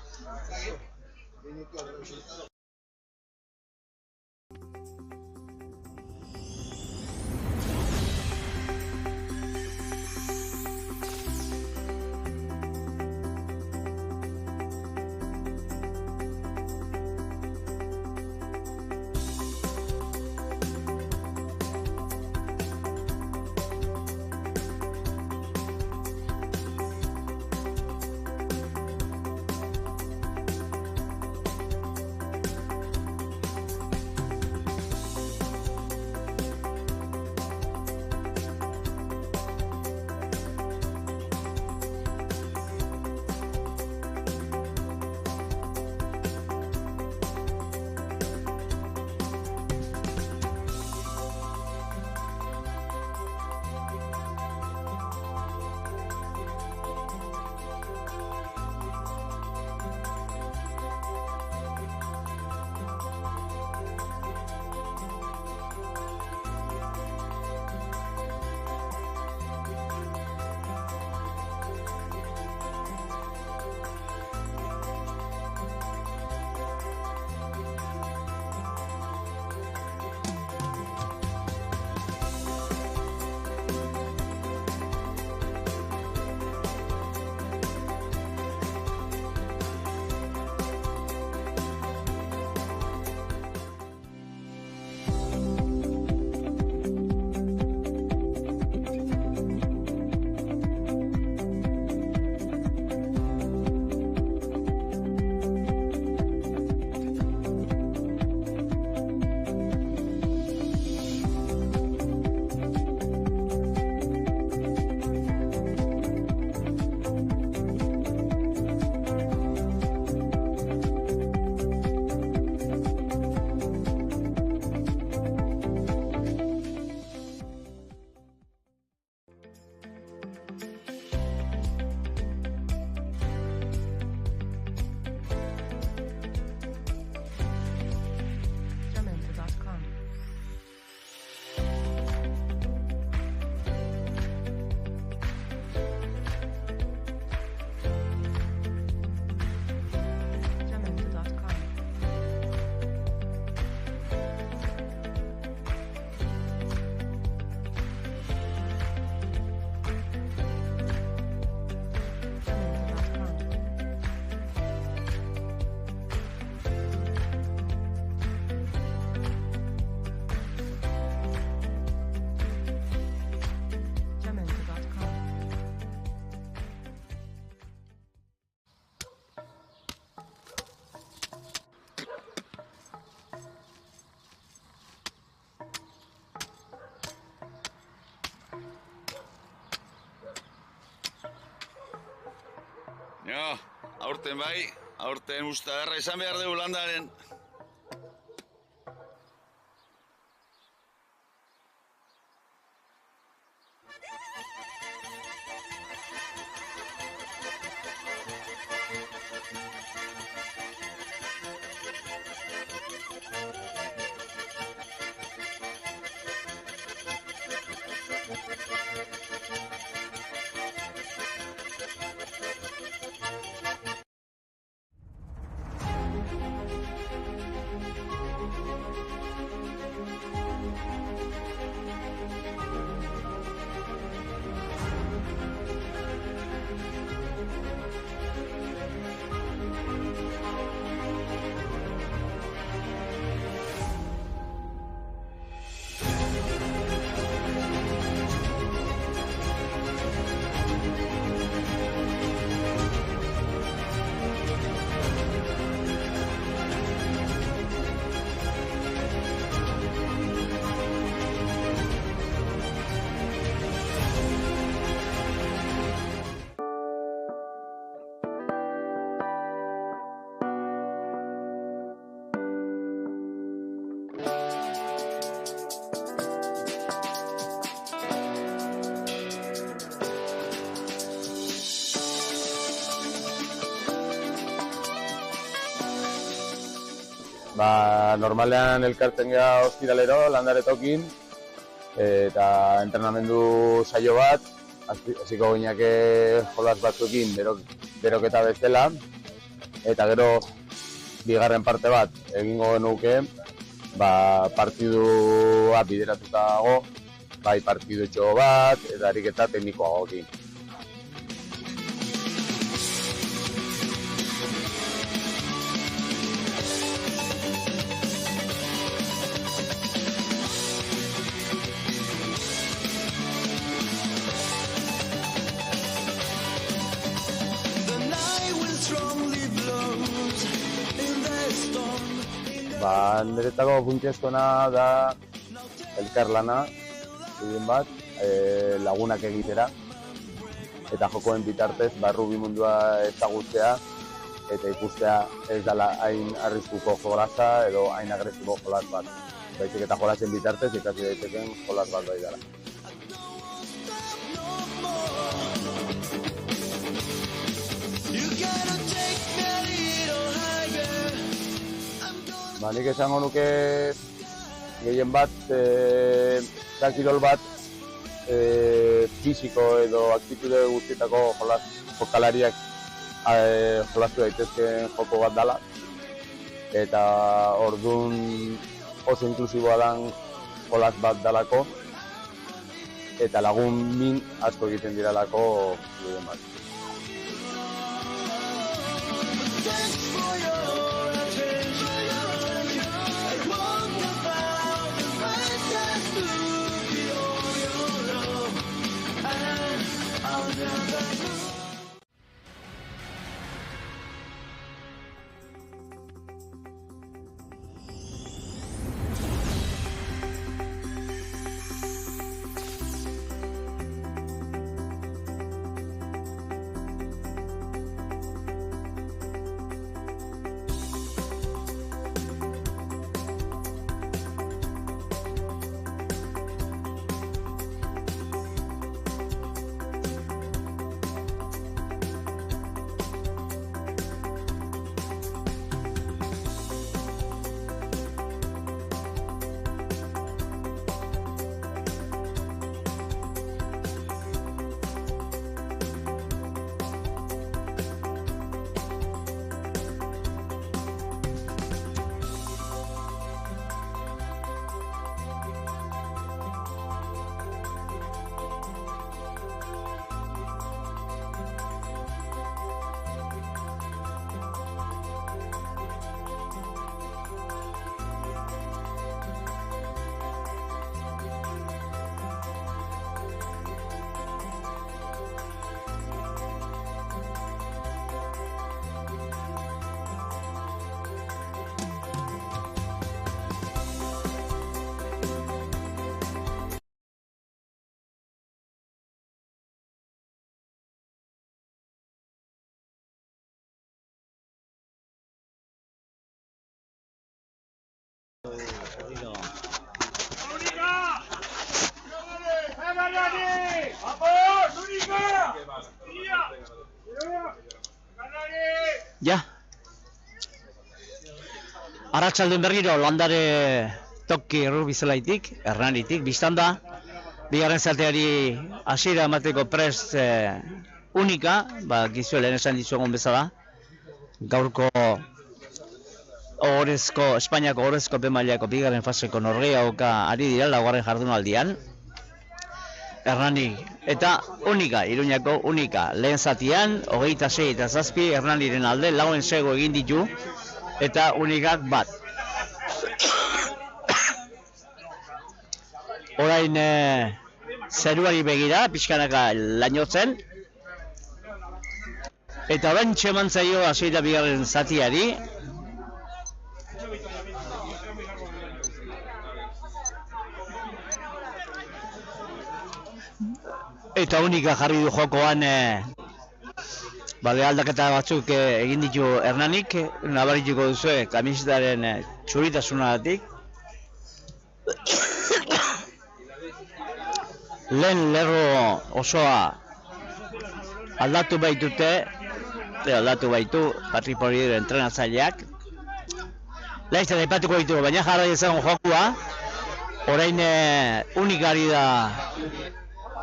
Jo, aurten bai, aurten ustagarra izan behar dugu landaren. Normalean elkartzen gara ostiralero landaretokin eta entrenamendu saio bat hasiko gineake jolas batzuekin beroketa bezala, eta gero bigarren parte bat egingo genuke, partidua bideratuta dago, bai partidutxo bat, eta ariketa teknikoagokin. Niretako funtsezkoena da elkarlana, egin bat, lagunak egitera, eta jokoen bitartez barrubi mundua ezagutzea, eta ikustea ez dela hain arriskuko jolasa edo hain agresibo jolas bat. Baizik eta jolasen bitartez ikasi daiteken jolas bat bai dela. Nik esango nuke gehien bat, da kirol bat fisiko edo aktitude guztietako jokalariak jolastu daitezkeen joko bat dela. Eta orduan oso inklusiboa den jolas bat dalako, eta lagun min asko egiten diralako gehien bat. Ja. Arratsalden berriro landare toki errubizalaitik, Hernanitik, biztanda, bigarren zateari hasiera emateko prest unika, gizue lehen esan dizuegon bezala, gaurko Espainiako ohorezko mailako bigarren faseko norgehiagoka ari dira laugarren jardunaldian. Hernani eta unika, Iruñako unika. Lehen zatian, 26 eta 7 Hernaniren alde lauen sego egin ditu eta unikak bat. Orain zeruari begira, pixkanaka lainotzen. Eta orain txeman zaio hasiera bigarren zatiari. Eta unika jarri du jokoan aldaketa batzuk egin ditu Hernanik, nabarituko duzue kamisetaren txuritasunagatik. Lehen lerro osoa aldatu baitu Patri Polider entrenatzaileak. Laizten aipatuko ditu, baina jarra ezagun jokua. Orain unikari da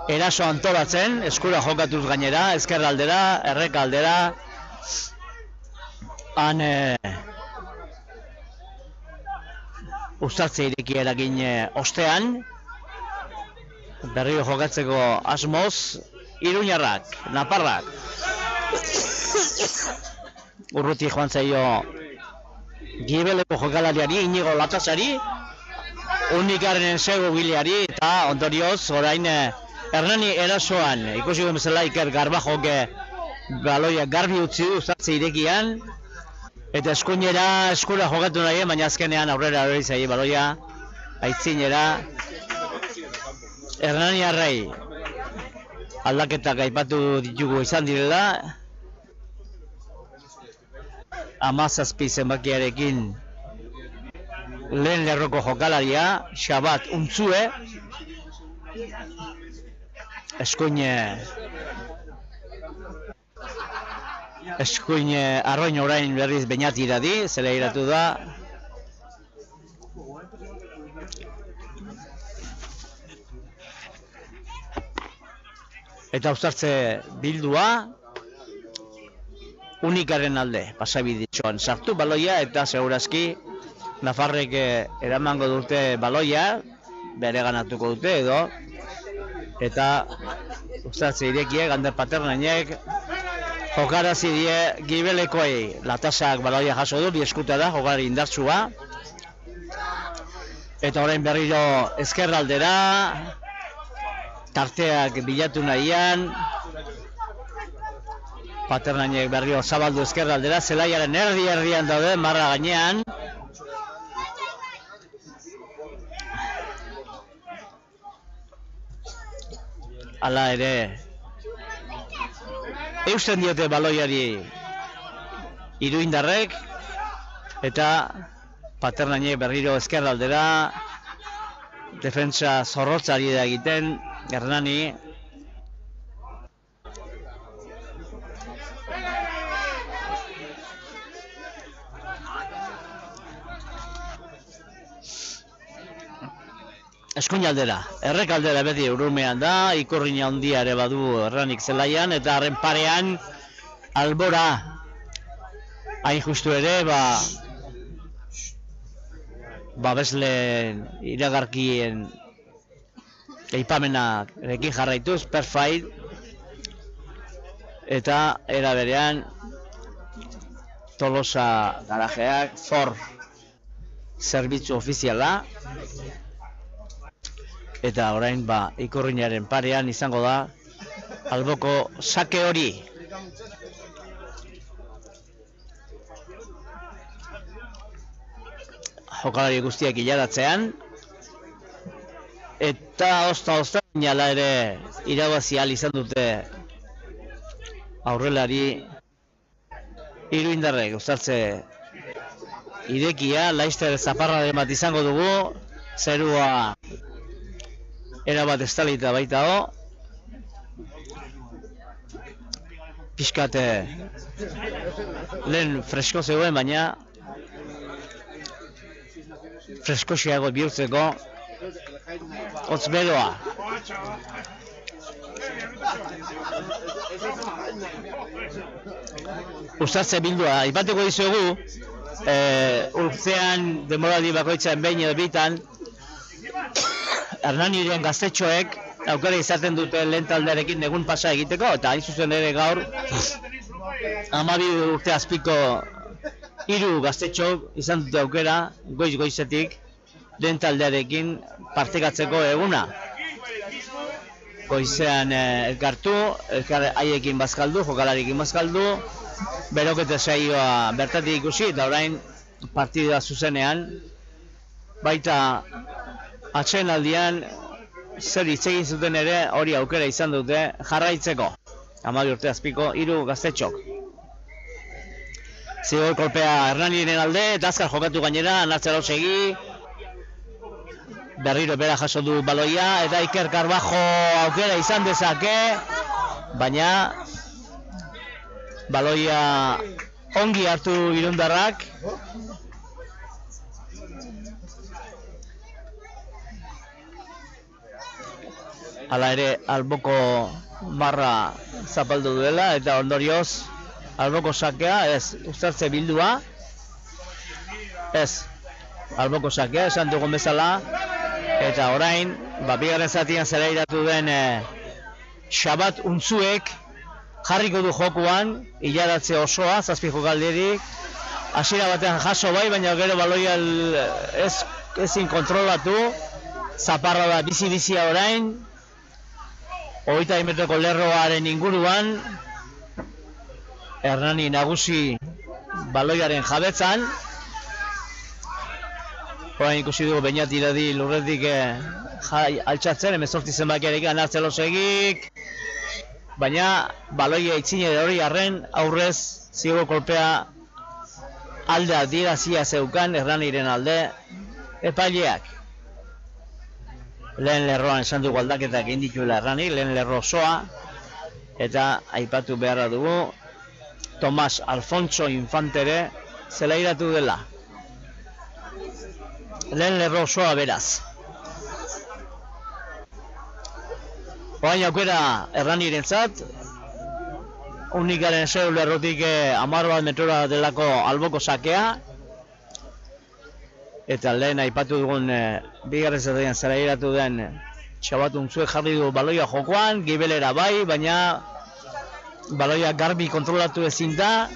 eraso antolatzen, eskura jokatuz gainera, ezker aldera, erreka aldera. Han Uztartze ireki eragin ostean, berriro jokatzeko asmoz, iruñarrak, naparrak. Urruti joan zaio Gibeleko jokalariari, Inigo Latasari, Unikarren sego gileari, eta ondorioz orain Hernani erasoan, ikusi bezala Iker Garbajok baloia garbi utzi du Uztartze irekian, eta eskuinera eskura jokatu nahi, baina azkenean aurrera hori zaie baloia, aitzinera. Hernaniarrei aldaketak aipatu ditugu izan direla, 17 zenbakiarekin lehen lerroko jokalaria, Xabat Untzue, eskuin arroin orain berriz Beñati iradi, zela iratu da. Eta Uztartze bildua, Unikarren alde, pasabiditxoan sartu baloia, eta segurazki Nafarrek eramango dute baloia, bere ganatuko dute edo, eta Uztartze irekiek, Ander Paternainek, jokarazi die Gibelekoei. Latasak baloia jaso du, bi eskuta da, jokalari indartsua. Eta orain berriro ezkerraldera, tarteak bilatu nahian, Paternainek berriro zabaldu ezkerraldera, zelaiaren erdian daude, marra gainean. Hala ere, eusten diote baloiari iruindarrek, eta Paternainek berriro ezkerraldera, defentsa zorrotzari da egiten, Hernani. Eskuin aldera, errek aldera beti Urumean da, ikurrina handia ere badu Hernanik zelaian, eta harren parean Albora. Hain justu ere, babesle iragarkien eipamenak erekin jarraituz, Perfait, eta era berean Tolosa garajeak, Ford zerbitzu ofiziala, eta orain ikurrinaren parean izango da alboko sake hori. Jokalari guztiak ilaratzean, eta ozta inala ere irabazi ahal izan dute aurrelari iruindarrek. Uztartze irekia, Laister zaparraren bat izango dugu, zerua erabat estalita baita ho. Pixkate lehen fresko zegoen, baina freskoxiago bihurtzeko hotz beroa. Uztartze bildua aipatuko dizuegu, urtean denboraldi bakoitzaren behin edo bitan Hernaniren gaztetxoek aukera izaten dute lehen taldearekin egun pasa egiteko, eta hain zuzen ere gaur 12 urte azpiko 3 gaztetxok izan dute aukera goiz-goizetik lehen taldearekin partekatzeko eguna. Goizean elkartu, haiekin bazkaldu, jokalarikin bazkaldu, berokete saioa bertatik ikusi, eta orain partida zuzenean, baita atsedenaldian zer hitz egin zuten ere hori aukera izan dute jarraitzeko. 12 urte azpiko 3 gaztetxok. Zigor kolpea Hernaniren alde, eta azkar jokatu gainera, Natzaro segi, berriro bera jaso du baloia, eta Iker Garbajo aukera izan dezake, baina baloia ongi hartu irundarrak. hala ere alboko marra zapaldu duela eta ondorioz alboko sakea, ez, uztartze bildua, ez, alboko sakea, esan dugun bezala, eta orain, bigarren zatian zelairatu den Xabat Untzuek jarriko du jokuan, hilaratze osoa, 7 jokaldirik, hasiera batean jaso bai, baina gero baloia ezin kontrolatu, zaparra da bizi-bizia orain, 20 metroko lerroaren inguruan, Hernani nagusi baloiaren jabetzan, orain ikusi dugu Beñat Iradi lurretik altxatzen, 18 zenbakiarekin Artzelosegik, baina baloia itzine hori arren aurrez zigo kolpea alde adierazia zeukan Hernaniren alde epaileak. Lehen lerroan esan dugu aldaketak egin dituela Hernani, lehen lerro osoa, eta aipatu beharra dugu Tomas Alfonso Infantere zelairatu dela. Lehen lerro osoa beraz. Orain aukera Hernanirentzat, Unikaren zeu lerrotik 10 metrora delako alboko sakea, eta lehen aipatu dugun bigarren zerdian zelairatu den Xabat Untzuek jarri du baloia jokoan, gibelera bai, baina baloia garbi kontrolatu ezin da,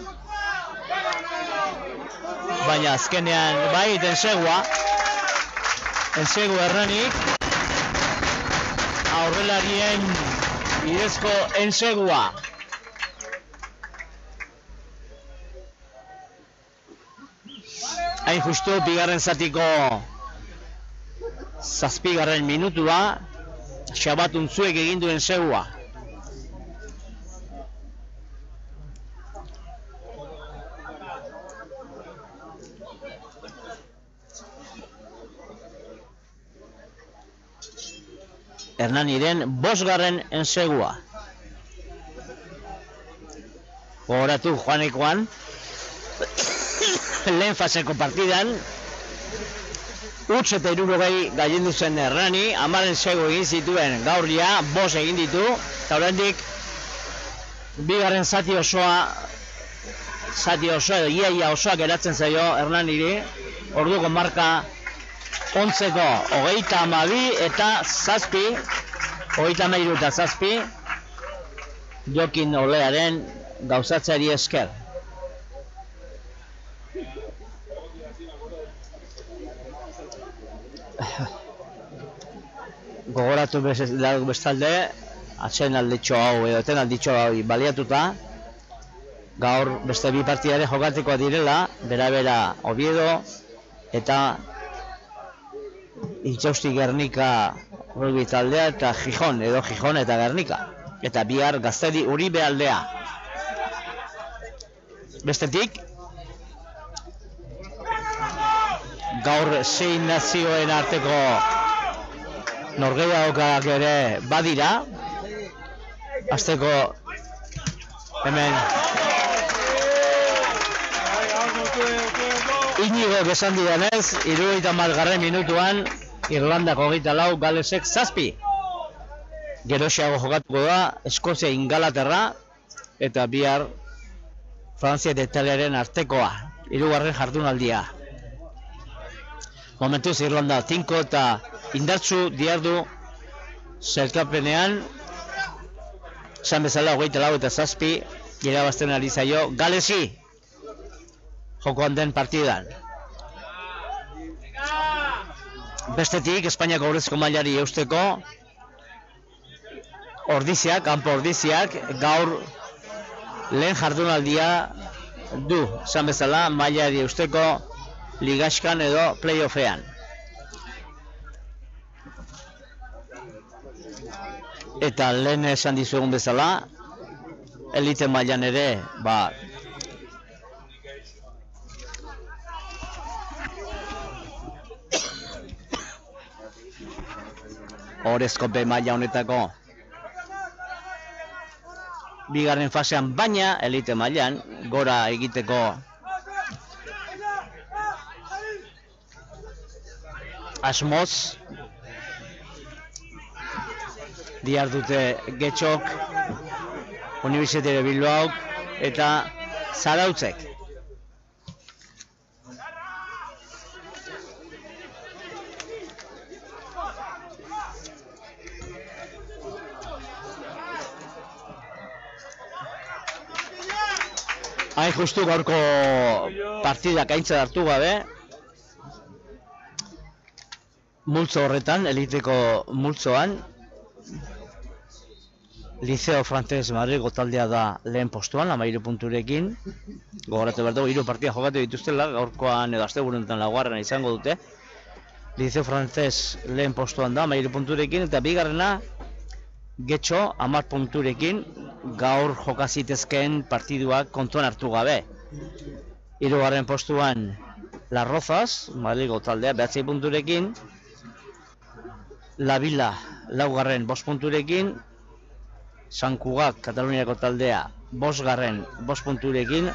baina azkenean bai, ensegu Hernanik, aurrelarien bidezko ensegua. Hain justu, bigarren zatiko 7. minutua, Xabat Untzuek egin duen segua. Hernaniren 5. ensegua. Gogoratu joanekoan, lehen faseko partidan, Utz eta 60 gailendu zen Hernani, 10 ensegu egin zituen, gaur ja 5 egin ditu, eta oraindik bigarren zati osoa edo iaia osoa geratzen zaio Hernaniri, orduko marka 11ko 32 eta 7, 33 eta 7, Jokin Olearen gauzatzeari esker. Gogoratu bestalde, atzen alditxo hau edo eten alditxo hau baliatuta, gaur beste 2 partidare jokateko direla, bera Oviedo eta Itxausti Gernika rugby taldea eta Gijon eta Gernika, eta bihar Gaztedi Uribe aldea. Bestetik, gaur 6 nazioen arteko norgehiagokak ere badira, hasteko hemen Inigo esan didanez, 70. minutuan Irlandako 24, Galesek 7. Geroxeago jokatuko da Eskozia Ingalaterra eta bihar Frantzia eta Italiaren artekoa, 3. jardunaldia. Momentuz Irlanda tinko eta indartsu diardu zelkapenean, esan bezala 24 eta 7 irabazten ari zaio Galesi jokoan den partidan. Bestetik, Espainiako aurrezko mailari eusteko Ordiziak, kanpo Ordiziak, gaur lehen jardunaldia du, esan bezala, mailari eusteko ligaskan edo playoffean. Eta lehen esan dizuegun bezala, elite mailan ere, Orezkope maila honetako bigarren fasean, baina elite mailan gora egiteko asmoz Dihar dute Getxok, Unibertsitate Bilbaok eta Zarautzek. Hain justu gaurko partidak aintzat hartu gabe, multzo horretan, eliteko multzoan, Liceo Frances Madrilgo taldea da lehen postuan, 13 punturekin. Gogoratu behar dugu, 3 partida jokatu dituztela, gaurkoan edo asteburunetan laugarrena izango dute. Liceo Frances lehen postuan da, 13 punturekin, eta bigarrena Getxo 10 punturekin, gaur jokazitezkeen partiduak kontuan hartu gabe. 3. postuan Las Rozas, Madrilgo taldea 9 punturekin, La Vila 4. 5 punturekin, San Cugat Kataluniako taldea 5. 5 punturekin,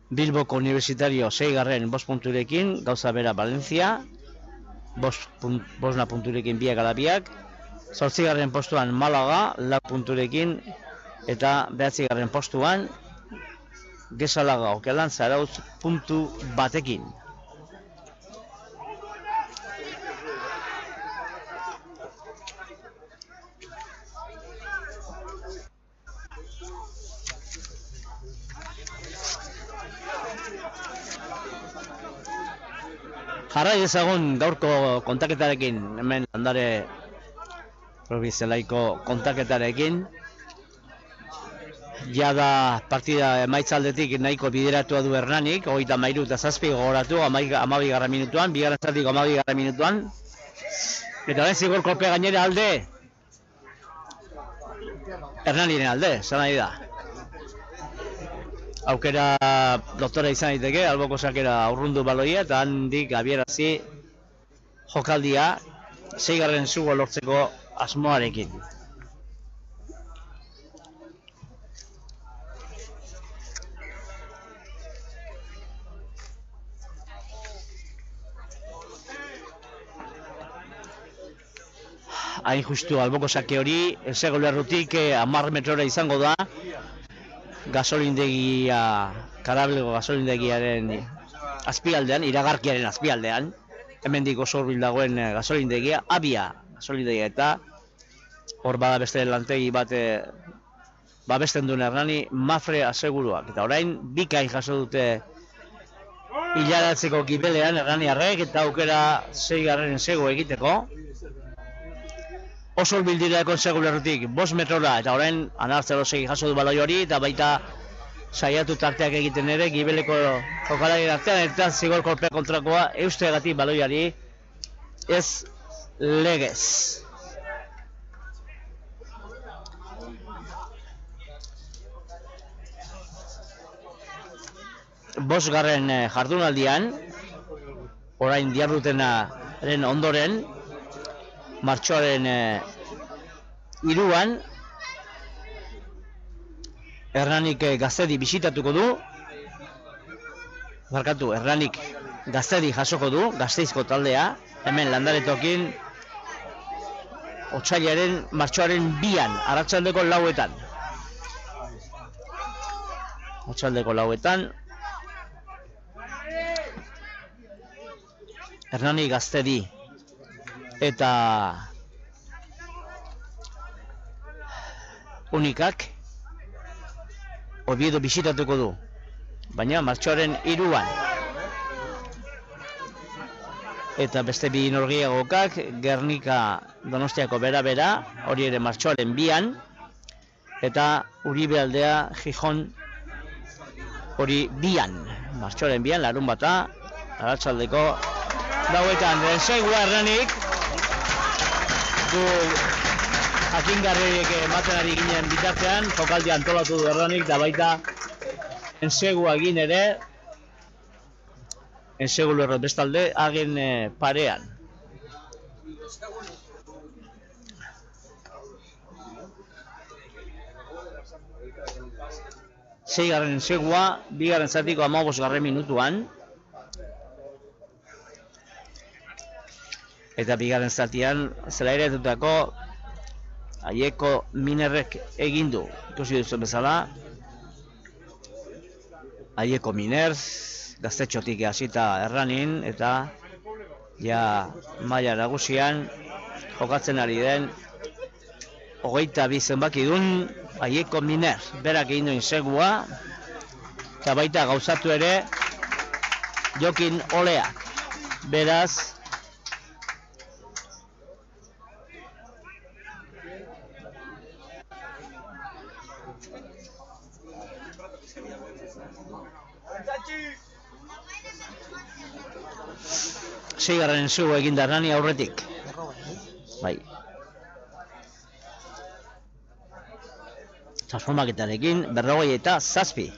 Bilboko Universitario 6. 5 punturekin, gauza bera Valencia 5 punturekin biak ala biak, 8. postuan Malaga 4 punturekin, eta 9. postuan Gezalaga Okelan Zarautz puntu batekin. Jarrai ezagun gaurko kontaketarekin, hemen Landare Provincialaiko kontaketarekin. Jada partida emaitzaldetik nahiko bideratua du Hernanik, 33 eta 7 gogoratu, 12. minutuan, bigarren zatiko 12. minutuan. Eta orain zigor kolpea gainera alde, Hernaniren alde, zan nahi da. Aukera doktora izan daiteke, alboko sakera aurrundu baloia, eta handik abierazi jokaldia 6. zugo lortzeko asmoarekin. Hain justu alboko sake hori, Ezegolerrutik 10 metrora izango da, gasolindegia, Karablego gasolindegiaren azpialdean, iragarkiaren azpialdean, hemendik oso hurbil dagoen gasolindegia, Abia gasolindegia, eta hor bada beste lantegi bat babesten duen Hernani, Mafre aseguruak. Eta orain, bikain jaso dute hilaratzeko gibelean Hernaniarrek, eta aukera 6. zego egiteko. Oso hurbil direlako Ezegolerrutik 5 metrora, eta orain Anartzelo segi jaso du baloi hori, eta baita saiatu tarteak egiten ere gibeleko jokalarien artean, eta zigor kolpea kontrakoa eusteagatik baloiari ez legez. Bosgarren jardunaldian, orain diardutenaren ondoren, martxoaren 3an, Hernanik Gaztedi bisitatuko du, Hernanik Gaztedi jasoko du, Gasteizko taldea, hemen Landaretokin, otsailaren martxoaren 2an, arratsaldeko 4etan. Arratsaldeko 4etan, Hernani Gaztedi eta Unikak Oviedo bisitatuko du, baina martxoaren 3an. Eta beste bi norgehiagokak, Gernika Donostiako bera-bera, hori ere martxoaren 2an, eta Uribe aldea Gijon hori 2an, martxoaren 2an, larun bata, arratsaldeko 4etan. Segua Hernanik, du jakingarriek ematen ari ginen bitartean, jokaldi antolatu du Hernanik, da baita ensegua egin ere, Ezegolerro bestalde hagen parean. Seigarren ensegua, bigarren zatiko 15. minutuan. Eta bigarren zatian zelairatutako Aieko Minerrek egin du, ikusi duzu bezala. Aieko Miner, gaztetxotik hasita erranin, eta ja maila nagusian jokatzen ari den 22 zenbakidun Aieko Miner, berak egin duen segua, eta baita gauzatu ere Jokin Oleak, beraz seigarren zu egin da Hernani aurretik. Bai. Transformaketarekin 47.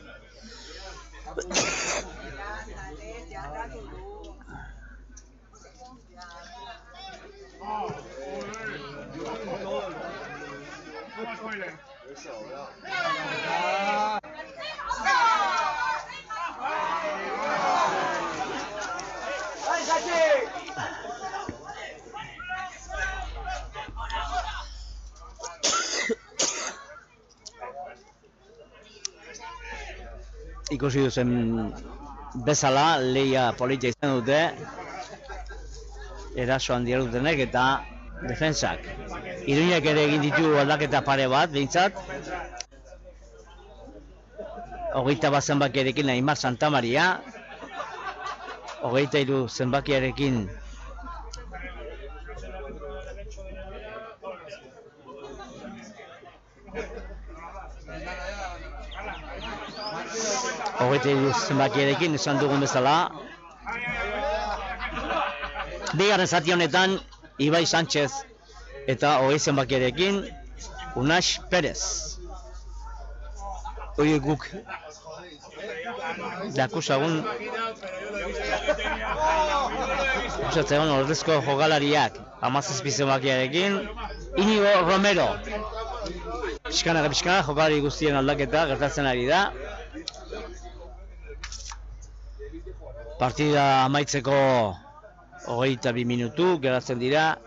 Ikusi duzen bezala, lehia politia izan dute, erasoan diarutenek eta defentsak. Iruñek ere egin ditu aldaketa pare bat, behintzat. 21 zenbakiarekin Aimar Santamaria, 23 zenbakiarekin zenbakiarekin esan dugun bezala. Bigarren zati honetan Ibai Sánchez eta 20 zenbakiarekin Unax Perez. Hori guk dakusagun usatzen ordezko jokalariak 17 zenbakiarekin Inigo Romero. Pixkana jokalari guztien aldaketa gertatzen ari da. Partida amaitzeko 22 minutu geratzen dira.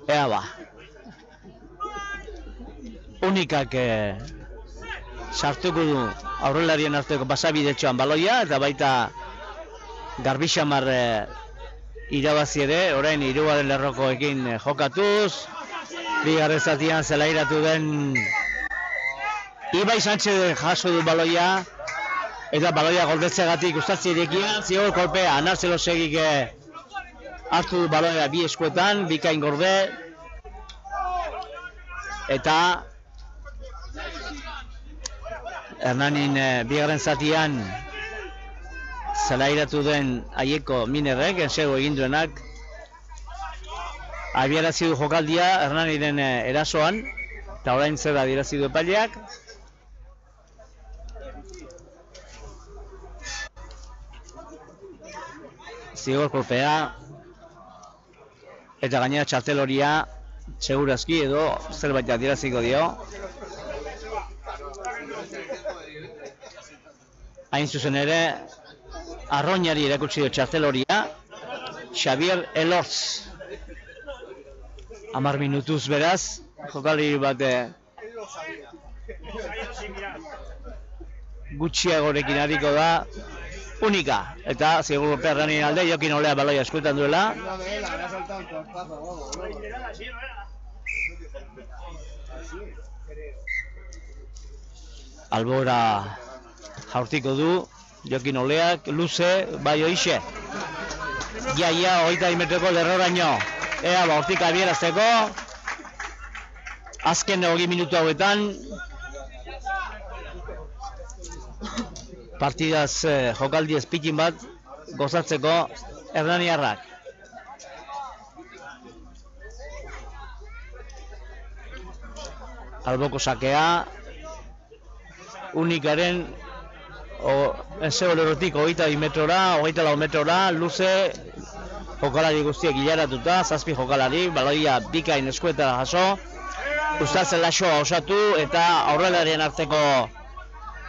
Ea ba. Unikak sartuko du aurrelarien arteko pasabidetxoan baloia, eta baita Garbixamar irabazi ere, orain hirugarren lerrokoekin jokatuz. Bigarren zatian zelairatu den Ibai Sánchez jaso du baloia, eta baloia goldetzeagatik Ustazirekin zigor kolpea, Anarzelosegik hartu du baloia bi eskuetan, bikain gorde, eta Hernanin bigarren zatian zelairatu den Aieko Minerrek, ensego egin duenak, abiarazi du jokaldia Hernaniren erasoan, eta orain zer adierazi du epaileak. Zigor kolpea, eta gainera txartel horia segurazki edo zerbait adieraziko dio. Hain zuzen ere, Arroñari erakutsi du txartel horia, Xavier Elortz. 10 minutuz beraz, jokalari bat gutxiagorekin hariko da Unika, eta zigur Hernanien alde Jokin Olea baloia eskuetan duela. Albora jaurtiko du Jokin Oleak, luze, bai hoixe. Iaia 20 metroko lerroraino. Ea ba, hortik abierazteko. Azken 20 minutu hauetan. Partidaz jokaldi ezpikin bat gozatzeko hernaniarrak. Alboko sakea. Unikaren enseo lerotik 22 metrora, 24 metrora, luze, jokalari guztiek hilaratuta, 7 jokalari, baloia bikain eskuetara jaso, Uztartzen lasoa osatu eta aurrelarien arteko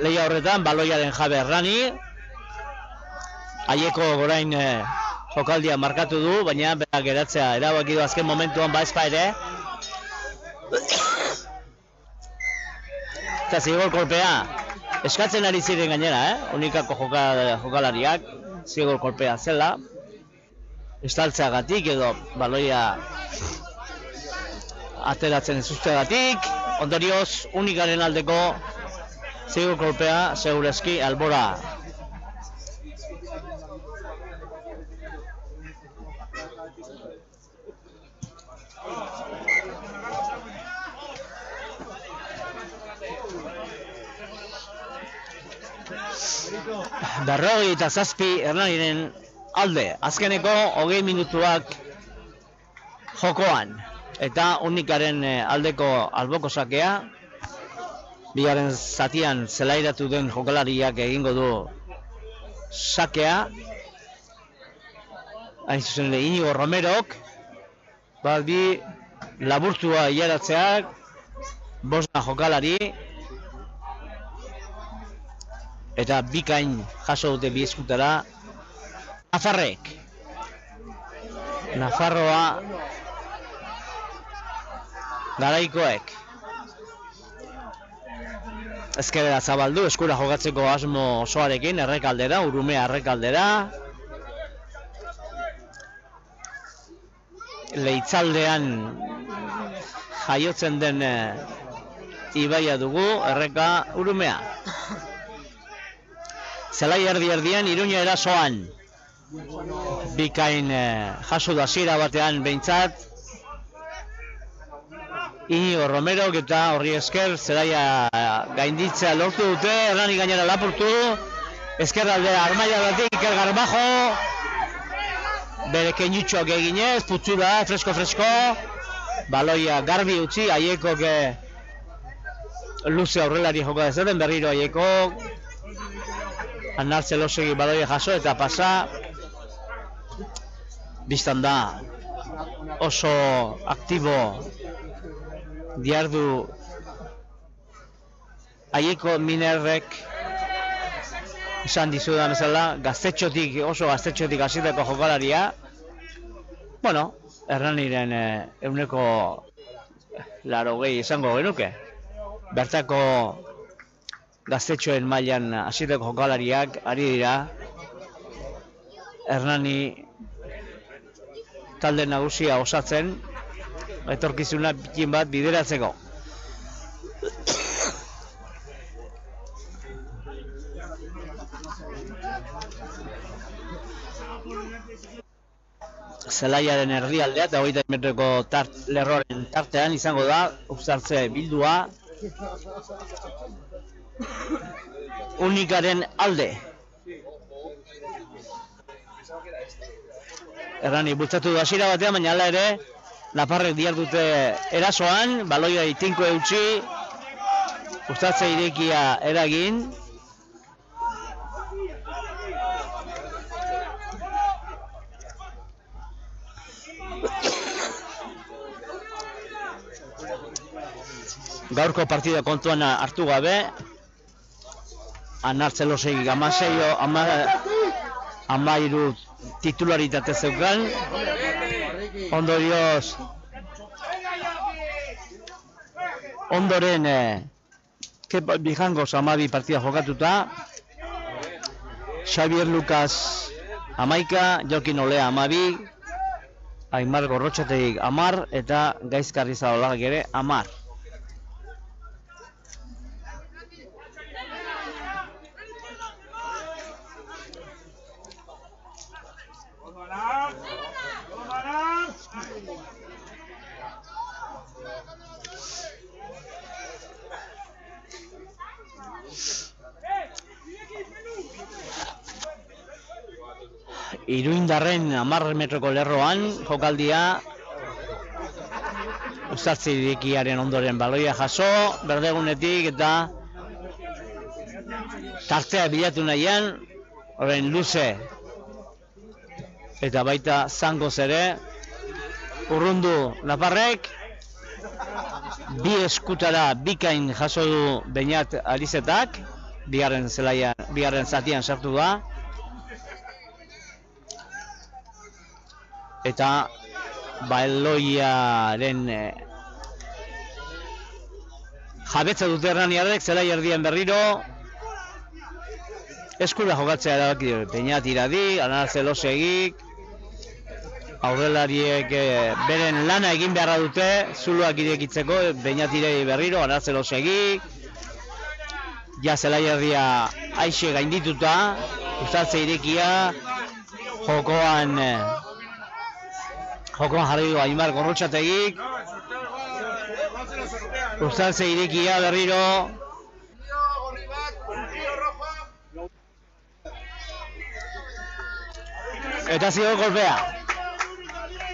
lehia horretan baloiaren jabe Errani. Haieko gorain jokaldia markatu du, baina berak geratzea erabaki du azken momentuan baezpa ere. Eta zigor kolpea eskatzen ari ziren gainera, unikako jokalariak, zigor kolpea zela. Estaltzeagatik edo baloia ateratzen ez ustegatik, ondorioz unikaren aldeko zigor kolpea segurazki albora. Berrogei eta 7 Hernaniren alde, azkeneko 20 minutuak jokoan. Eta unikaren aldeko alboko sakea, bigarren zatian zelairatu den jokalariak egingo du sakea. Hain zuzen Inigo Romerok, bi laburtua hilaratzeak, 5 jokalari, eta bikain jaso dute bi eskutara Nafarrek. Nafarroa garaikoek ezkerera zabaldu, eskura jokatzeko asmo osoarekin, errekaldera, Urumea errekaldera. Leitzaldean jaiotzen den ibaia dugu, erreka Urumea. Zelai erdi-erdian Iruña erasoan. Bikain jaso da hasiera batean behintzat. Inigo Romerok eta horri esker zelaia gainditzea lortu dute, Hernani gainera lapurtu, ezkerraldera Armaiadatik Garbajo, bere keinutxoak eginez, putzura, fresko, baloia garbi utzi, Haiekok luze aurrelari joko dezaten, berriro Haiekok, Anartzelosegi baloia jaso eta pasa, biztan da oso aktibo diardu Haieko Minerrek esan dizudan bezala, oso gaztetxotik hasitako jokalaria. Bueno, Hernaniren euneko 80 izango genuke. Bertako gaztetxoen mailan hasitako jokalariak ari dira Hernani talde nagusia osatzen, etorkizuna pikin bat bideratzeko. Zelaiaren erdialdea eta 20 metroko lerroaren tartean izango da Uztartze bildua. Unikaren alde. Hernani bultzatu du hasiera batean, baina hala ere Nafarrek diardute erasoan, baloia tinko eutxi, Uztartze irekia eragin. Gaurko partida kontuan hartu gabe, Anartzelosegi 13 titularitate zeukan, ondorioz ondoren Kepa Bijangos 12 partida jokatuta, Xavier Lucas 11, Jokin Olea 12, Aimar Gorrotxategik 10 eta Gaizkarri Zabalagak ere 10. Iruindarren 10 metroko lerroan jokaldia, Uztartze irekiaren ondoren baloia jaso, berdegunetik eta tartea bilatu nahian, orain luze eta baita Zangoz ere. Urrundu Naparrek, bi eskutara bikain jaso du Beñat Alizetak, bigarren zatian sartu da. Eta baloiaren jabetza dute Hernaniarrek, zelai erdien berriro. Eskura jokatzea erabaki dute, Beñat iradi, Anartze Losegik, aurrelariek beren lana egin beharra dute, zuloak irekitzeko, Beñat iradi berriro, Anartze Losegik, ja zelai erdia aixe gaindituta, Uztartze irekia, jokoan jarri du Aimar Gorrotxategik, Uztartze irekia berriro, eta zigo golpea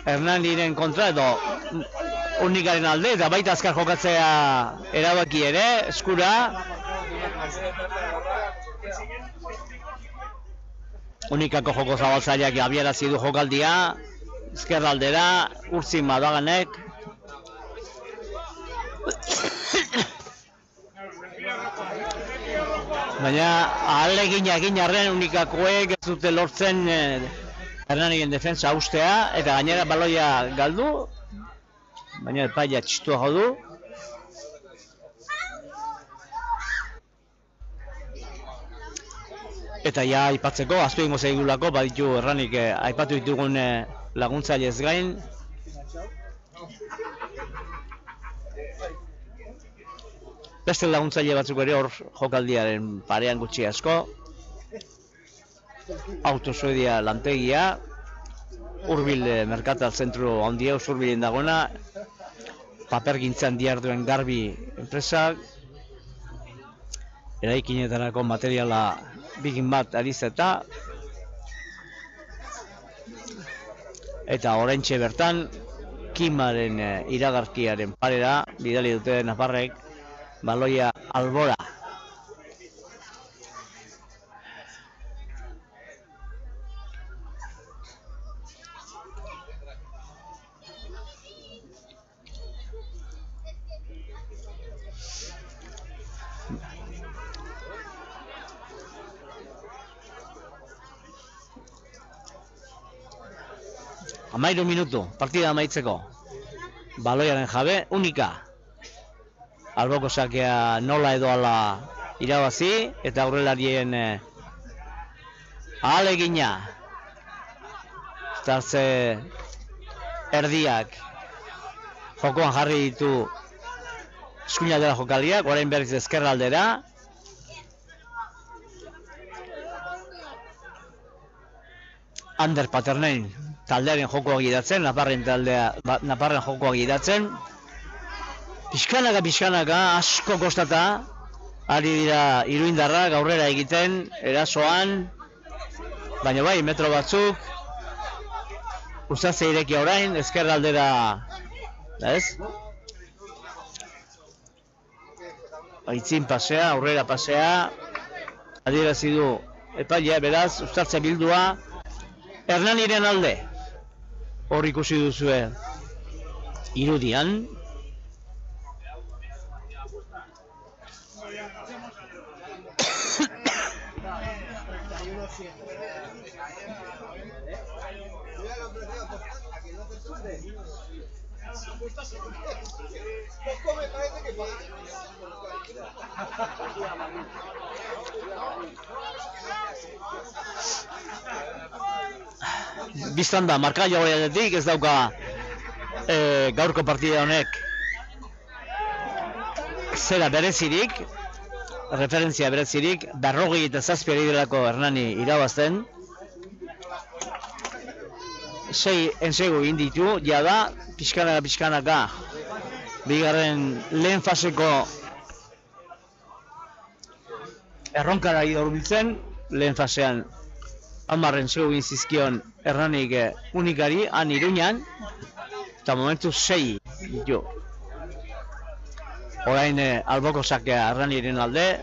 Hernaniren kontra edo Unikaren alde, eta baita azkar jokatzea erabaki ere, eskura. Unikako joko zabaltzaileak abiarazi du jokaldia, ezkerra aldera, Urtzi Madaganek. Baina ahalegina egin arren Unikakoek ez dute lortzen Hernanien defensa ustea, eta gainera baloia galdu, baina epaia txistua jo du. Eta ja aipatzeko, aztu ingo zeigulako, baditu Hernanik aipatu ditugun laguntzailez gain. Beste laguntzaile batzuk ere hor jokaldiaren parean gutxi asko. Autosuedia lantegia, Urbil Merkatal zentru handia Urbilen dagoena, papergintzan diharduen Garbi enpresak, eraikinetarako materiala Bigin bat Arizeta, eta oraintxe bertan Kimaren iragarkiaren parera bidali dute Naparrek baloia Albora. Amairu minutu, partida amaitzeko. Baloiaren jabe, Unika. Alboko sakea nola edo ala irabazi, eta aurrelarien ahalegina. Uztartze erdiak jokoan jarri ditu eskuinaldera jokaldiak, orain berriz ezkerra aldera. Ander Paternein taldearen jokoa gidatzen, Naparren jokoa gidatzen. Pixkanaka, asko kostata, ari dira iruindarrak aurrera egiten, erasoan, baina bai, metro batzuk, Uztartze irekia orain, ezkerra aldera, ez? Aitzin pasea, aurrera pasea, adierazi du epailea, beraz, Uztartze bildua, Hernaniren alde. Hor ikusi duzue irudian. Biztan da, markaila horretik ez dauka gaurko partida honek zera berezirik, referentzia berezirik, 47 ari delako Hernani irabazten. 6 ensegu egin ditu, jada, pixkanaka, bigarren lehen faseko erronkara hurbiltzen, lehen fasean 10 ensegu egin zizkion Hernanik Unikari, han Iruñan, eta momentu 6 ditu. Orain alboko sakea Hernaniren alde,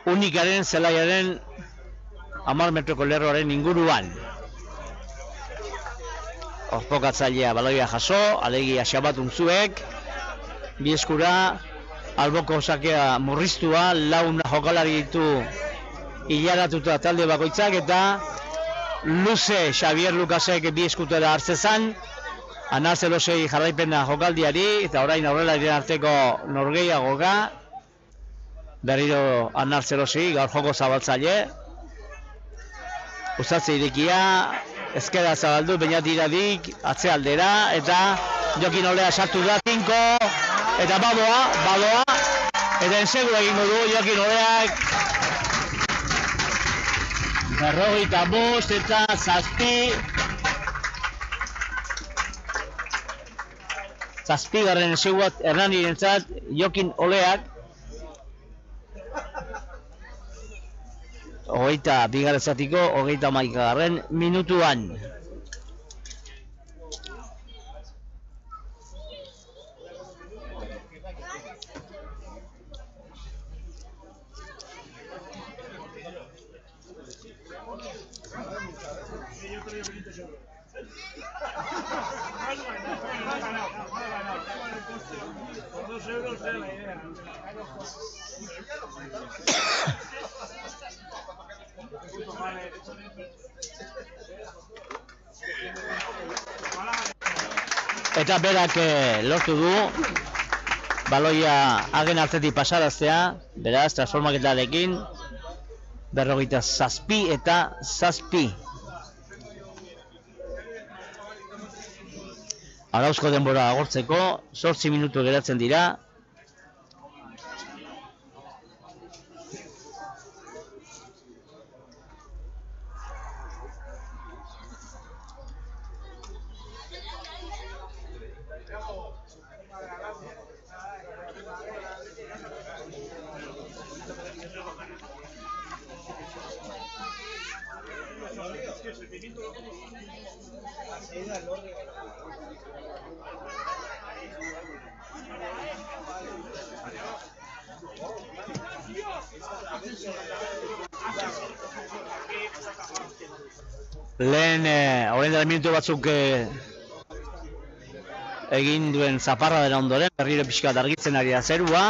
Unikaren zelaiaren 10 metroko lerroaren inguruan. Orpokatzailea baloia jaso, alegia Xabat Untzuek, bi eskura, alboko sakea murriztua, laun jokalari ditu hilaratuta talde bakoitzak, eta luze Xavier Lukasek bi eskutera hartzezan, Anar Zelosei jarraipena jokaldiari, eta orain aurrelariren arteko norgehiagoka, berriro Anar Zelosei, gaur joko zabaltzaile, Ustatze irekia, ezkera zabaldu, baina tiradik, atzealdera, eta Jokin Olea sartu da, 5, eta badoa, eta ensegu egingo du Jokin Oleak, 45 eta 7, zazpigarren enseguat Hernanirentzat Jokin Oleak, 22. zatiko 31. minutuan. Eta berak lortu du baloia hagen artetik pasaraztea, beraz transformaketarekin 47 eta 7. Arauzko denbora agortzeko 8 minutu geratzen dira. Lehen, orain dela minutu batzuk egin duen zaparra dela ondoren, berriro pixka argitzen ari da zerua.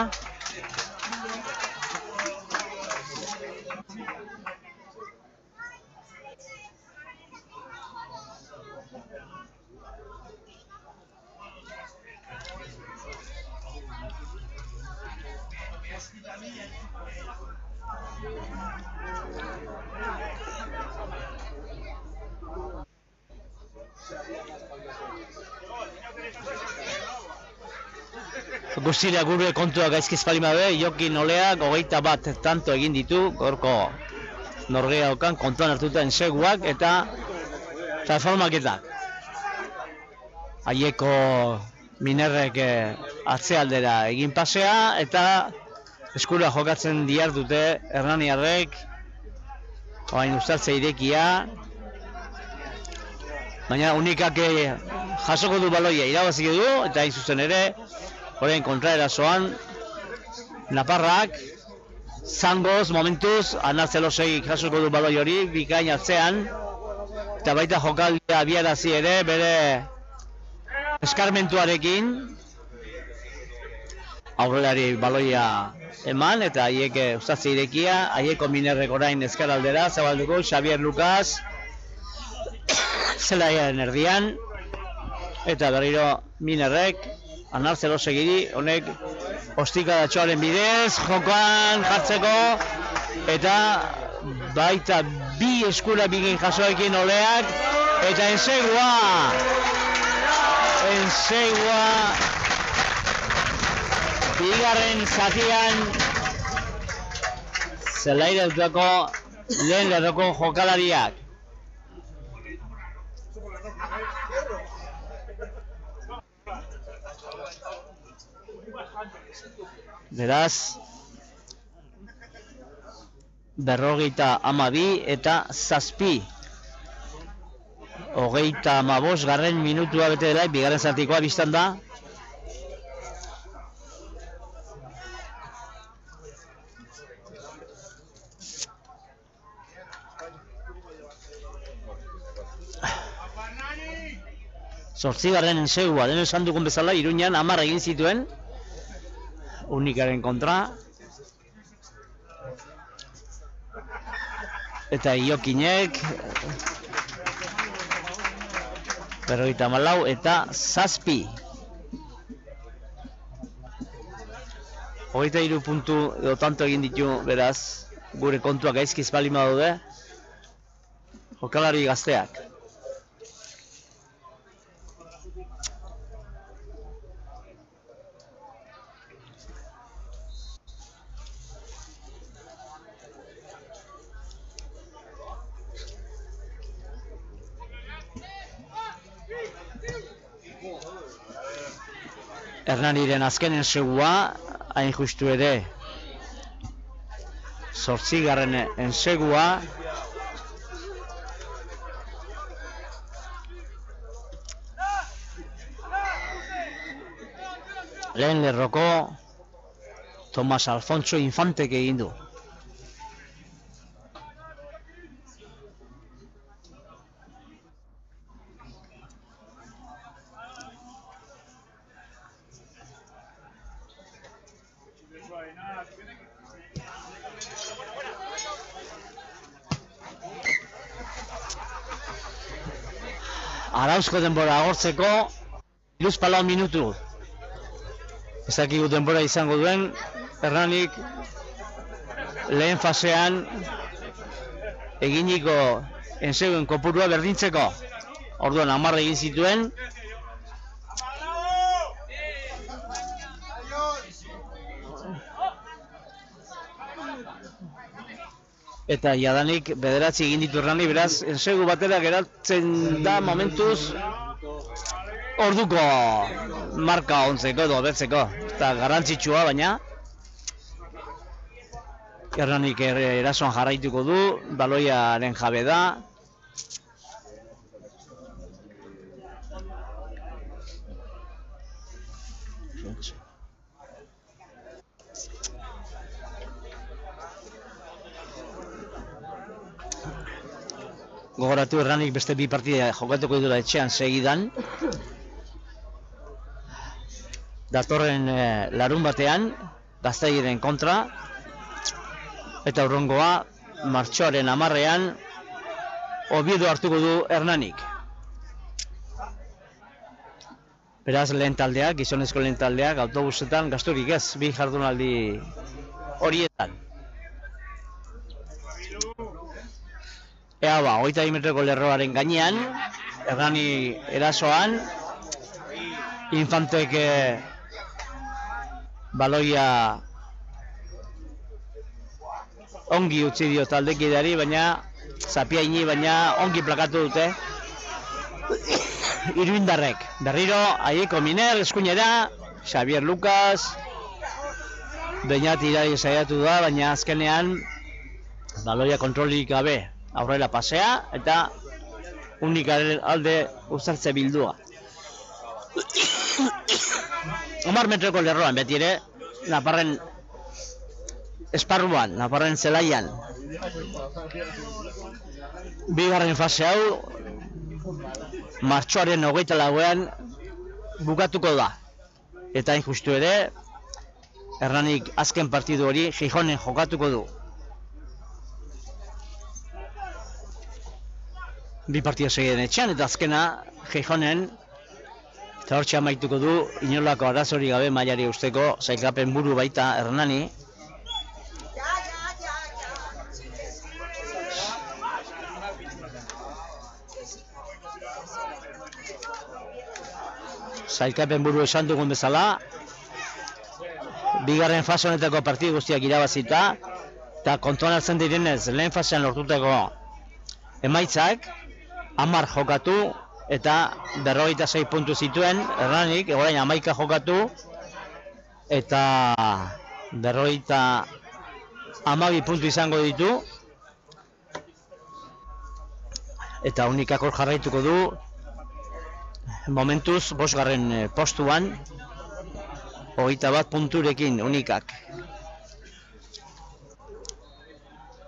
Guztira gure kontuak gaizkiz palimabe, Jokin Oleak 21 tanto egin ditu, gorko norgehiagokan kontuan hartuta enseguak eta transformaketak. Haieko Minerrek atzealdera egin pasea eta eskura jokatzen dihardute Hernaniarrek, orain Ustatze irekia, baina Unikak jasoko du baloia irabazik du eta hain zuzen ere orain kontraerasoan Naparrak zangoz momentuz Anar Zelosei jasoko du baloi hori bikain atzean eta baita jokaldia abiarazi ere bere eskarmentuarekin aurrelari baloia eman eta haiek Ustatze irekia, haieko Minerrek orain ezkeraldera zabalduko Xavier Lukas zelaiaren erdian eta berriro Minerrek Anar Zelosegiri, honek ostikadatxoaren bidez, jokoan jartzeko eta baita bi eskura bigin jasoekin Oleak eta ensegua bigarren zatian zelaire dutako lehen lerroko jokalariak. Beraz, 52 eta 7. 35. minutua bete dela, bigarren zatikoa biztan da. 8. ensegua, den esan dugun bezala, Iruñan 10 egin zituen, Unikaren kontra. Eta Iokinek, 54 eta 7. 23 puntu edo tanto egin ditu, beraz, gure kontuak gaizkiz bali badaude, jokalari gazteak. Hernaniren azken ensegua, hain justu ere, 8. ensegua, lehen lerroko Tomas Alfonso Infantek egin du. Arauzko denbora agortzeko 14 minutu. Ez dakigu denbora izango duen, Hernanik lehen fasean eginiko enseguen kopurua berdintzeko. Orduan 10 egin zituen. Eta jadanik 9 egin ditu Hernani, beraz, ensegu batera geratzen da momentuz orduko marka ontzeko edo betzeko. Eta garrantzitsua baina Hernanik erasoan jarraituko du, baloiaren jabe da. Gogoratu Hernanik beste 2 partida jokatuko dira etxean segidan. Datorren larun batean, Gazteiren kontra, eta urrongoa, martxoaren 10ean, Oviedo hartuko du Hernanik. Beraz lehen taldeak, gizonezko lehen taldeak, autobusetan gasturik ez, 2 jardunaldi horietan. Ea ba, 22 metroko lerroaren gainean, Hernani erasoan, Infantek baloia ongi utzi dio taldekideari, baina Zapiaini baina ongi plakatu dute iruindarrek. Berriro, Aieko Miner, eskuinera, Xavier Lucas, Beñat irari saiatu da, baina azkenean baloia kontrolik gabe aurrera pasea, eta Unikaren alde uzartze bildua. 10 metroko lerroan, beti ere, Naparren esparruan, Naparren zelaian. Bigarren fase hau, martxoaren 24ean bukatuko da. Eta hain justu ere, Hernanik azken partidu hori Gijonen jokatuko du. 2 partida segiden etxean, eta azkena Gijonen, eta hortxe amaituko du, inolako arazori gabe mailari usteko, sailkapen buru baita Hernani. Sailkapen buru esan dugun bezala, bigarren fase honetako partidu guztiak irabazita, eta kontuan hartzen direnez, lehen fasean lortuteko emaitzak, 10 jokatu eta 46 puntu zituen Hernanik, orain 11 jokatu eta 12 puntu izango ditu, eta Unikak hor jarraituko du momentuz 5. postuan 21 punturekin Unikak.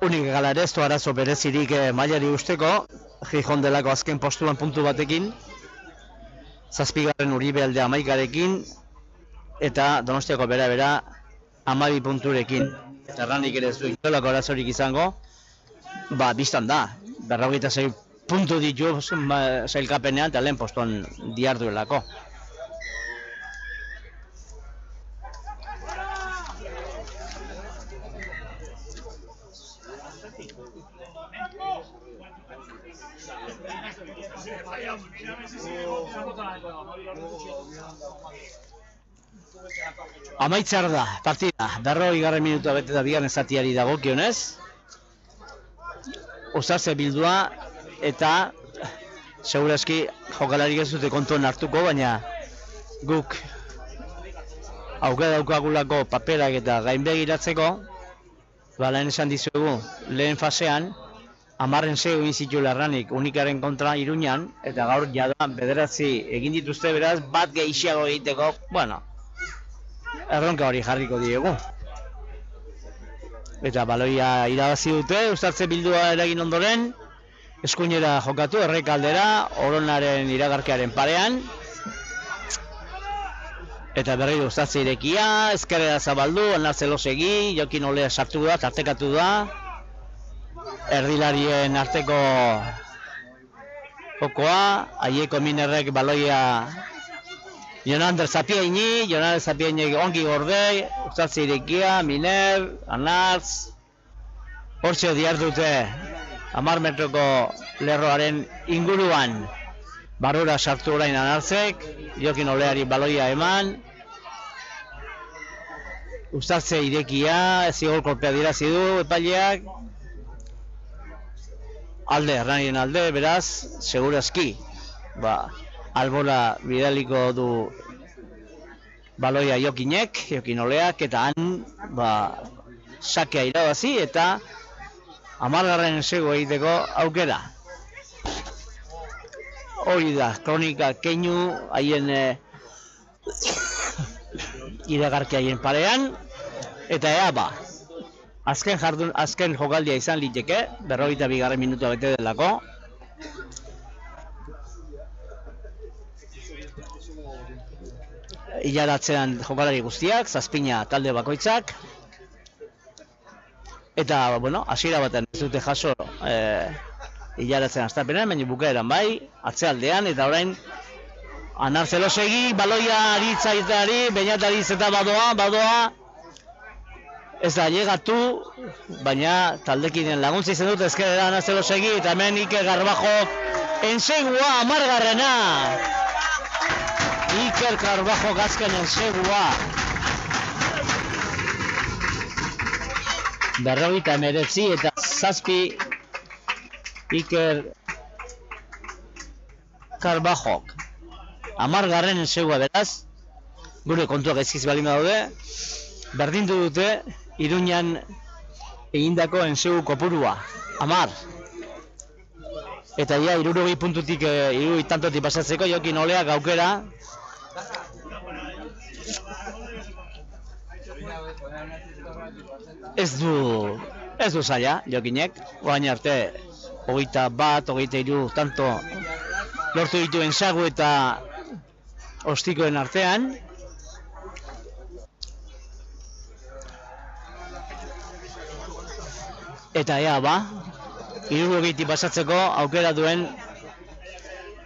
Unikak ala ere ez du arazo berezirik mailari usteko, Gijon delako azken postuan puntu batekin, 7. Uribe Alde 11rekin, eta Donostiako bera 12 punturekin. Eta Erranik ere ez du inolako arazorik izango, biztan da, 46 puntu ditu sailkapenean eta lehen postuan diarduelako. Amaitzar da, partida, 40. minutua bete da bigarren zatiari dagokionez. Uzartze bildua eta segurazki jokalarik ez dute kontuan hartuko, baina guk aukera daukagulako paperak eta gainbegiratzeko, lehen esan dizugu, lehen fasean, 10 segu egin zituela Erranik Unikaren kontra Iruñan, eta gaur jada 9 egin dituzte, beraz, bat gehiago egiteko, erronka hori jarriko diegu. Eta baloia irabazi dute, uzartze bildua eragin ondoren, eskuinera jokatu, Errekaldera, Oronaren iragarkearen parean. Eta berriro uzartze irekia, ezkerrera zabaldu, Anarzelosegi, Jokin Olea sartu da, tartekatu da. Erdilarien arteko jokoa, Aieko Minerrek baloia Jonander Zapiaini ongi gorde, uzartze irekia, Miner, Anartz, hortxe diardute 10 metroko lerroaren inguruan, barrura sartu orain Anartzek, Jokin Oleari baloia eman, uzartze irekia, ez zigor kolpea dirazi du epaileak, alde, Erranien alde, beraz, segurazki, albora bidaliko du baloia Jokin Oleak, eta han, sakea irabazi, eta 10. segu egiteko aukera. Hori da, kronika keinu haien iragarki haien parean, eta azken jokaldia izan liteke, 42. minutua bete delako. Ilaratzean jokalari guztiak, 7 talde bakoitzak. Eta, hasiera batean ez dute jaso ilaratzen hastapenean, baina bukaeran bai, atzealdean, eta orain Anarzelosegi, baloia aritzaitari, Beñatariz eta badoa, ez da llegatu, baina taldekinen laguntza izan dut ezkerera Anarzelosegi, eta hemen Iker Garbajo ensegua 10. Iker Garbajo gazken ensegua. 49 eta 7 Iker Garbajok. 10. ensegua beraz, gure kontuak ezkiz balin daude, berdindu dute Iruñan egindako ensegu kopurua, 10. Eta 60 puntutik, 60 tantotik pasatzeko Jokin Oleak aukera. Ez du zaila, Jokinek, orain arte 21, 23 tanto lortu ditu ensagu eta ostikoen artean. Eta 60 pasatzeko aukera duen.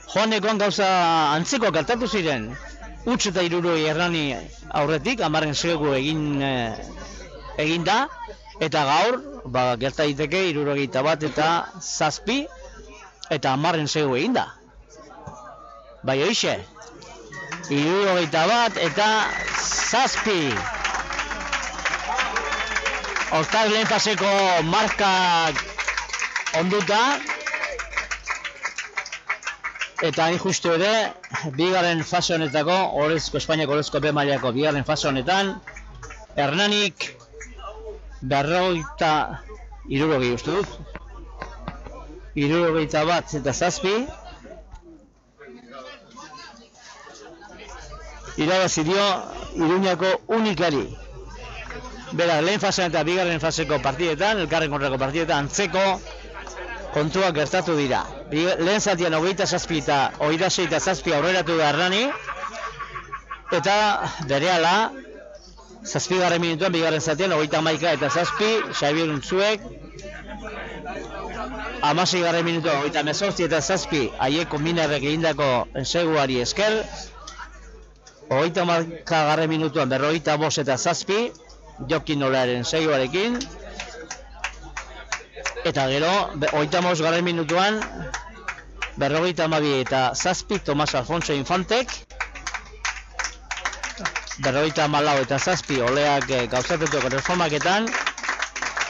Joanekoan gauza antzeko gertatu ziren. Huts eta 60 Errani aurretik, 10. segu egin da, eta gaur, gerta daiteke 61 eta 7 eta 10. segu egin da. Bai hoixe, 61 eta 7. Hortaz lehen faseko markak onduta, eta hain justu ere, bigarren fase honetako, Espainiako Orezko B mailako bigarren fase honetan, Hernanik 60 uste dut, 61 eta 7 irabazi dio Iruñako Unikari. Beraz, lehen fasean eta bigarren faseko partidetan, elkarren kontrako partidetan, antzeko kontuak gertatu dira. lehen zatian 27 eta 26 eta 7 aurreratu da Hernani, eta berehala 7. minutuan bigarren zatian 31 eta 7 Xabier Untzuek, 16. minutuan 38 eta 7 Aieko Minerrek egindako enseguari esker, 31. minutuan 45 eta 7 Jokin Olaren enseguarekin, eta gero 35. minutuan 52 eta 7 Tomas Alfonso Infantek, 54 eta 7 Oleak gauzatuko reformaketan,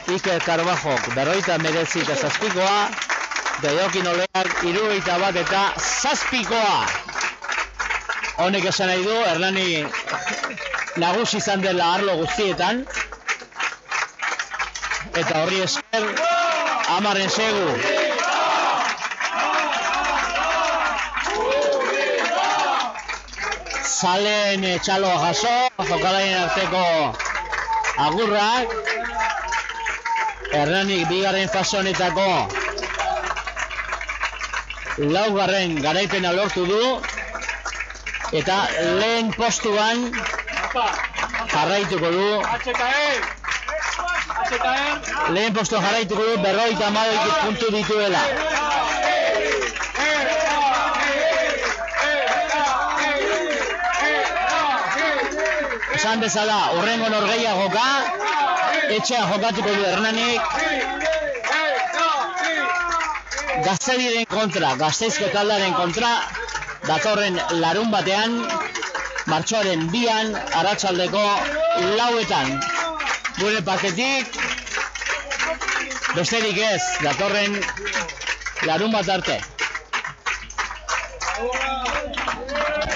Iker Carbajok 59 eta 7koa, eta Jokin Oleak 71 eta 7koa. Honek esan nahi du, Hernani nagusi izan dela arlo guztietan, eta horri esker 10 segu. Zaleen txaloa jaso, jokalaien arteko agurrak, Hernanik bigarren fase honetako 4. garaipena lortu du, eta lehen postuan jarraituko du. Lehen postuan jarraituko du 52 puntu dituela. Esan bezala, hurrengo norgehiagoka, etxea jokatuko du Hernanik, Gaztediren kontra, Gasteizko taldearen kontra, datorren larun batean, martxoaren 2an, arratsaldeko 4etan. Gure partetik, besterik ez, datorren larun bat arte.